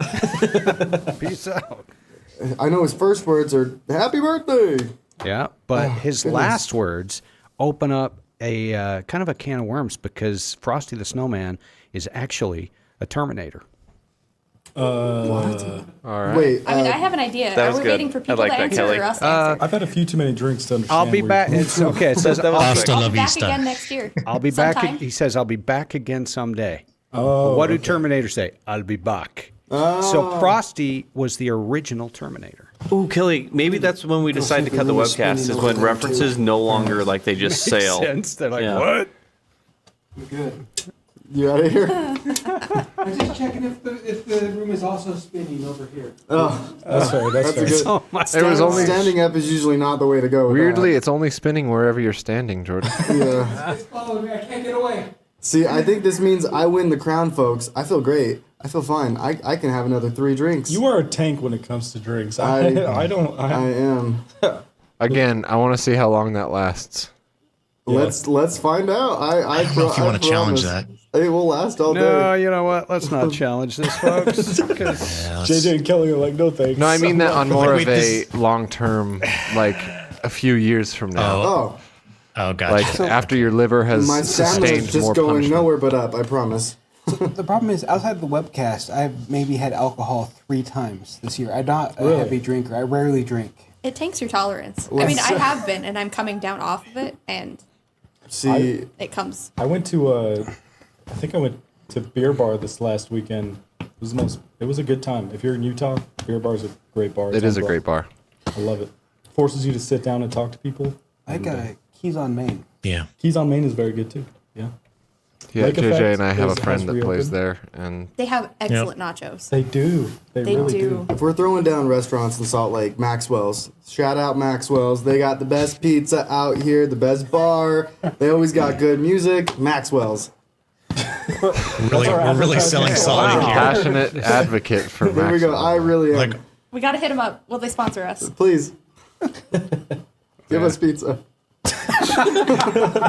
C: Peace out.
B: I know his first words are "Happy birthday."
C: Yeah, but
B: Oh,
C: his
B: goodness.
C: last words open up a kind of a can of worms because Frosty the Snowman is actually a Terminator.
B: What?
A: All right.
B: Wait.
F: I mean, I have an idea.
G: That
F: Are
G: was
F: we
G: good.
F: waiting for
G: I
F: people
G: like
F: to
G: that,
F: answer
G: Kelly.
F: or us to answer?
H: I've had a few too many drinks to understand.
C: I'll be back. It's okay. It says
G: That was
D: Hasta
G: quick.
D: la
F: I'll be back
D: vista.
F: again next year.
C: I'll be back.
F: Sometime.
C: He says I'll be back again someday.
H: Oh,
C: What do
H: okay.
C: Terminator say? I'll be back. So Frosty was the original Terminator.
G: Ooh, Kelly, maybe that's when we decide to cut the webcast, is when references no longer like they just sail.
C: Sense. They're like,
G: Yeah.
C: what?
E: We're good.
B: You out of here?
E: I'm just checking if the room is also spinning over here.
B: Oh,
H: That's fair. That's fair.
B: a good.
C: Oh my
A: There was only
B: Standing up is usually not the way to go. With
A: weirdly, it's only spinning wherever you're standing, Jordan.
B: that. Yeah.
E: It's following me. I can't get away.
B: See, I think this means I win the crown, folks. I feel great. I feel fine. I can have another 3 drinks.
H: You are a tank when it comes to drinks.
B: I
H: I
B: am.
A: Again, I want to see how long that lasts.
B: Let's find out.
D: I don't know if you want to challenge
B: promise.
D: that.
B: It will last all
C: No,
B: day.
C: you know what? Let's not challenge this, folks. 'cause-
D: Yeah, let's-
H: JJ and Kelly are like, no thanks.
A: No, I mean that on more
D: Wait,
A: of
D: this-
A: a long-term, like a few years from now.
B: Oh,
D: Oh, gotcha.
A: Like after your liver has
B: my
A: sustained
B: stamina's just
A: more
B: going
A: punishment.
B: nowhere but up. I promise.
E: The problem is, outside of the webcast, I've maybe had alcohol 3 times this year. I'm not a
H: Really?
E: heavy drinker. I rarely drink.
F: It tanks your tolerance. I mean, I have been, and I'm coming down off of it, and
B: See,
F: it comes.
H: I went to I think I went to beer bar this last weekend. It was a good time. If you're in Utah, beer bar's a great bar.
A: It
H: It's
A: is
H: on
A: a great
H: Broad.
A: bar.
H: I love it. Forces you to sit down and talk to people.
E: I got Keys on Main.
D: yeah.
H: Keys on Main is very good too. Yeah.
A: Yeah,
H: Lake
A: JJ
H: Effect
A: and I have a
H: has
A: friend that plays
H: reopened.
A: there, and
F: They have excellent nachos.
H: They do. They really do.
B: if we're throwing down restaurants in Salt Lake, Maxwell's. Shout out Maxwell's. They got the best pizza out here, the best bar. They always got good music. Maxwell's.
D: We're really selling Salt Lake here.
A: passionate advocate for
B: There we go. I really am.
D: Like,
F: We got to hit them up. Will they sponsor us?
B: Please. Give us pizza.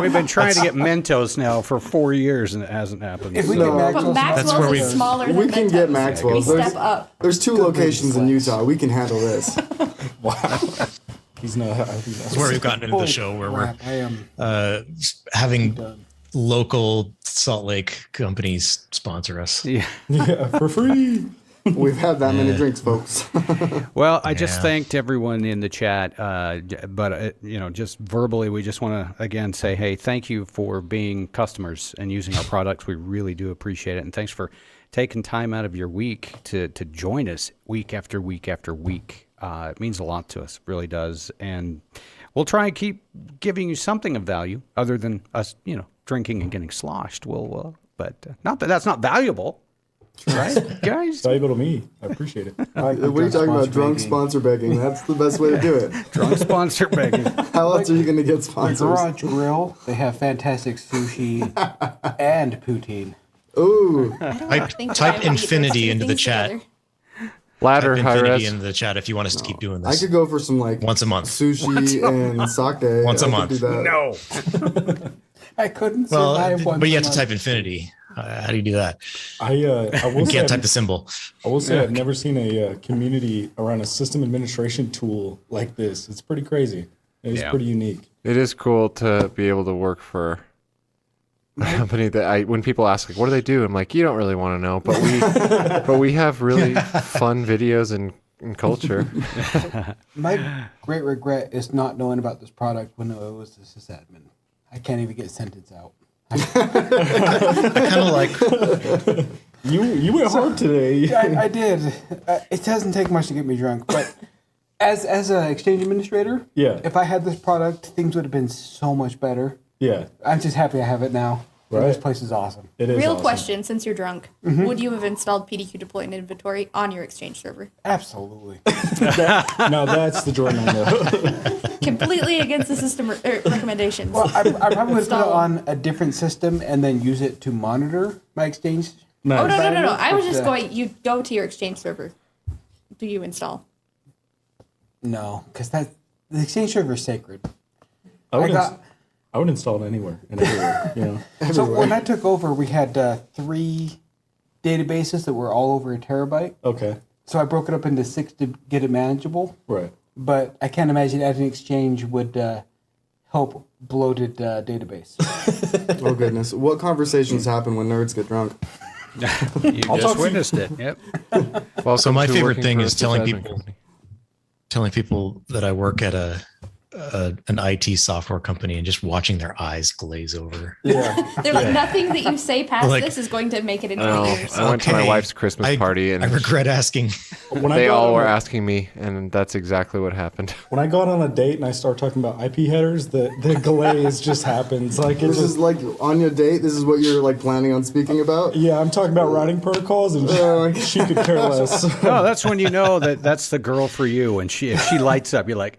C: We've been trying to get Mentos now for 4 years and it hasn't happened.
E: If we
B: No.
E: get
F: But
E: Maxwell's,
F: Maxwell's
D: where
F: is
D: we-
F: smaller than
B: We can get
F: Mentos.
B: Maxwell's.
F: We
B: There's-
F: step up.
B: There's 2 locations in
E: flex.
B: Utah. We can handle this.
H: Wow. He's not.
D: that's where we've gotten into the show where we're
E: crap, I am.
D: having local Salt Lake companies sponsor us.
C: Yeah.
H: Yeah, for free.
B: We've had that many drinks, folks.
C: Well, I just
D: Yeah.
C: thanked everyone in the chat, but just verbally, we just want to again say, hey, thank you for being customers and using our products. We really do appreciate it, and thanks for taking time out of your week to join us week after week after week. It means a lot to us, really does, and we'll try and keep giving you something of value other than us, drinking and getting sloshed. But not that that's not valuable. Right, guys?
H: Valuable to me. I appreciate it.
B: What are you talking about? Drunk sponsor begging. That's the best way to do it.
C: Drunk sponsor begging.
B: How else are you going to get
E: The
B: sponsors?
E: Garage Grill, they have fantastic sushi and poutine.
B: Ooh.
D: Type infinity into the chat.
A: ladder
D: Type
A: high
D: infinity
A: res.
D: into the chat if you want us to keep doing
B: I
D: this.
B: could go for some
D: Once a month.
B: sushi and sake.
D: Once a
B: I could
D: month.
B: do that.
C: No.
E: I couldn't
D: Well,
E: survive one.
D: but you have to type infinity. How do you do that?
H: I will
D: You
H: say
D: can't type the symbol.
H: I will say I've never seen a community around a system administration tool like this. It's pretty crazy. It's
C: Yeah.
H: pretty unique.
A: It is cool to be able to work for a company that when people ask like, what do they do? I'm like, you don't really want to know, but we have really fun videos and culture.
E: My great regret is not knowing about this product when it was a sysadmin. I can't even get a sentence out.
D: I kind of like.
H: You went hard today.
E: I did. It doesn't take much to get me drunk, but as an exchange administrator,
H: Yeah.
E: if I had this product, things would have been so much better.
H: Yeah,
E: I'm just happy I have it now.
H: Right.
E: This place is awesome.
H: it is.
F: Real
H: awesome.
F: question, since you're drunk, would you have installed PDQ deploy and inventory on your Exchange server?
E: Absolutely.
H: Now that's the Jordan I know.
F: Completely against the system recommendations.
E: Well, I probably would put it
F: Install.
E: on a different system and then use it to monitor my exchange.
F: Oh, no.
E: environment,
F: I was
E: but,
F: just going, you go to your Exchange server. Do you install?
E: No, because the exchange server is sacred.
H: I would install it anywhere and everywhere. You know.
E: So when I took over, we had 3 databases that were all over a terabyte.
H: Okay.
E: So I broke it up into 6 to get it manageable.
H: Right.
E: But I can't imagine adding Exchange would help bloated database.
B: Oh goodness, what conversations happen when nerds get drunk?
C: You just witnessed it. Yep.
A: Well,
D: So my favorite
A: working
D: thing
A: for a
D: is telling
A: advertising
D: people
A: company.
D: that I work at an IT software company and just watching their eyes glaze over.
H: Yeah.
L: They're like, nothing that you say past
D: Like-
L: this is going to make it into
A: Oh,
L: the ears.
A: I went to my
D: Okay.
A: wife's Christmas party, and
D: I regret asking.
H: When I
A: they
H: go
A: all
H: on
A: were
H: a-
A: asking me, and that's exactly what happened.
H: When I go out on a date and I start talking about IP headers, the glaze just happens. Like it's
B: This is
H: just,
B: like on your date. This is what you're like planning on speaking about.
H: yeah, I'm talking about writing protocols, and she could care less.
C: No, that's when you know that that's the girl for you. And if she lights up, you're like,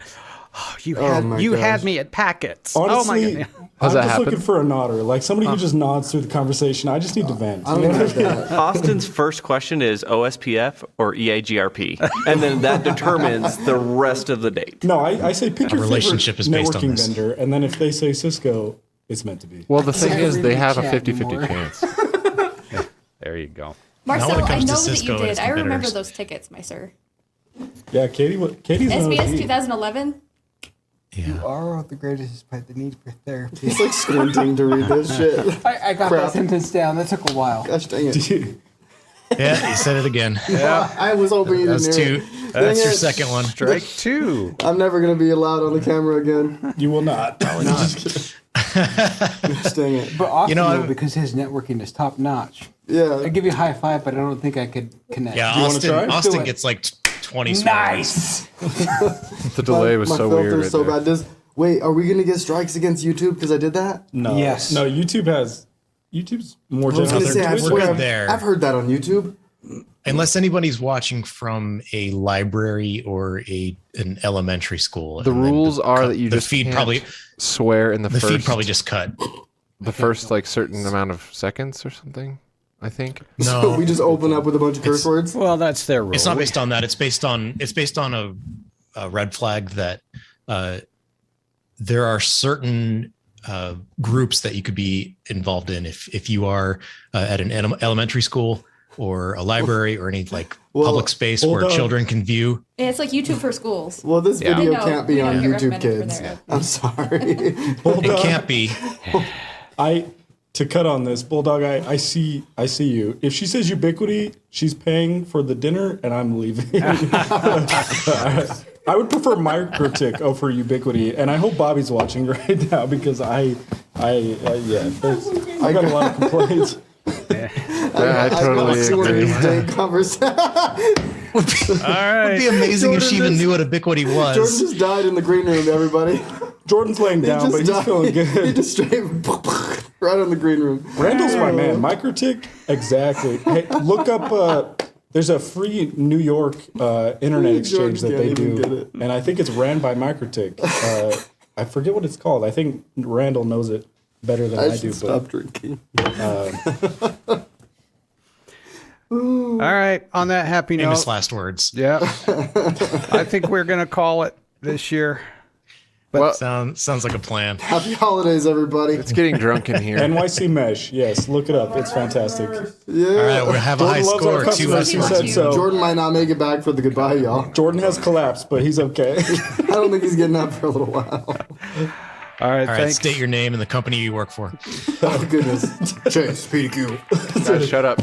C: oh,
B: my
C: you had
B: gosh.
C: me at packets. Oh my
H: Honestly,
C: god.
H: I'm
A: that
H: just
A: happen?
H: looking for a nodder, like somebody who just nods through the conversation. I just need to vent.
B: I don't even have that.
G: Austin's first question is OSPF or EAGRP, and then that determines the rest of the date.
H: No, I say pick
D: Our
H: your
D: relationship
H: favorite
D: is based on
H: networking
D: this.
H: vendor, and then if they say Cisco, it's meant to be.
A: Well, the thing is, they have a
E: Chat
A: 50-50
E: anymore.
A: chance.
C: There you go.
L: Marcel,
D: when it
L: I
D: comes to
L: know that
D: Cisco
L: you
D: and
L: did.
D: its
L: I remember
D: competitors.
L: those tickets, my sir.
H: Yeah, Katie's an
L: SBS
H: OG.
L: 2011.
D: Yeah.
E: Are the greatest despite the need for therapy.
B: He's like squinting to read this shit.
E: I got
B: Crap.
E: that sentence down. That took a while.
B: Gosh dang it!
D: Yeah, you said it again.
B: I was hoping you
D: That was
B: didn't hear
D: two.
B: it.
D: That's
B: Dang
D: your
B: it.
D: second one.
C: Strike two.
B: I'm never gonna be allowed on the camera again.
H: You will not.
B: Gosh dang it!
E: But Austin,
D: You know,
E: though, because his networking is top notch.
B: Yeah.
E: I'd give you a high five, but I don't think I could connect.
D: Yeah,
H: wanna try?
D: Austin
E: Do it.
D: gets like 20 swears.
E: Nice.
A: The delay was
B: my
A: so
B: filter's
A: weird. Right
B: so
A: there.
B: bad. Wait, are we gonna get strikes against YouTube because I did that?
H: No.
E: Yes.
H: No, YouTube's more
B: I was gonna
H: generous.
B: say, I
D: we're
B: swear
D: good
B: I've,
D: there.
B: I've heard that on YouTube.
D: Unless anybody's watching from a library or an elementary school.
A: The
D: and then
A: rules are that you
D: the
A: just
D: feed
A: can't
D: probably
A: swear in the
D: feed
A: first
D: probably just cut.
A: the first like certain amount of seconds or something. I think.
B: So
D: No,
B: we just open up with a bunch of curse words.
C: Well, that's their rule.
D: it's not based on that. It's based on a red flag that there are certain groups that you could be involved in if you are at an elementary school or a library or any like public space
H: hold
D: where
H: on.
D: children can view.
L: It's like YouTube for schools.
B: Well, this
A: Yeah.
B: video
L: I know,
B: can't be
L: we
B: on
L: don't get
B: YouTube,
L: recommended for
B: kids.
L: their-
B: I'm sorry.
D: It can't be.
H: To cut on this, Bulldog, I see you. If she says ubiquity, she's paying for the dinner and I'm leaving. I would prefer microtick over ubiquity, and I hope Bobby's watching right now because I got a lot of complaints.
A: I totally agree.
B: Conversation.
D: Would be,
C: All right.
D: would be amazing if she
B: Jordan
D: even
B: just-
D: knew what ubiquity was.
B: Jordan just died in the green room, everybody.
H: Jordan's laying down, but he's feeling
B: He
H: good.
B: just straight right in the green room.
H: Randall's my man. Microtick, exactly. Hey, look up. There's a free New York internet exchange that they
B: Jordan can't even get
H: do,
B: it.
H: and I think it's ran by Microtick. I forget what it's called. I think Randall knows it better than I,
B: I
H: do.
B: should stop drinking.
C: All right. On that happy
D: Famous
C: note.
D: last words.
C: Yeah. I think we're going to call it this year.
A: Well,
D: Sounds like a plan.
B: Happy holidays, everybody.
A: it's getting drunk in here.
H: NYC Mesh. Yes, look it up. It's fantastic.
B: Yeah.
D: All right, we'll have a high
H: Jordan loves our
D: score. Two
H: customers. He
D: us.
H: said so.
B: Jordan might not make it back for the goodbye, y'all.
H: Jordan has collapsed, but he's okay.
B: I don't think he's getting up for a little while.
C: All right.
D: All right,
C: Thanks.
D: state your name and the company you work for.
B: Oh, goodness. Chase, PDQ.
A: Guys, shut up.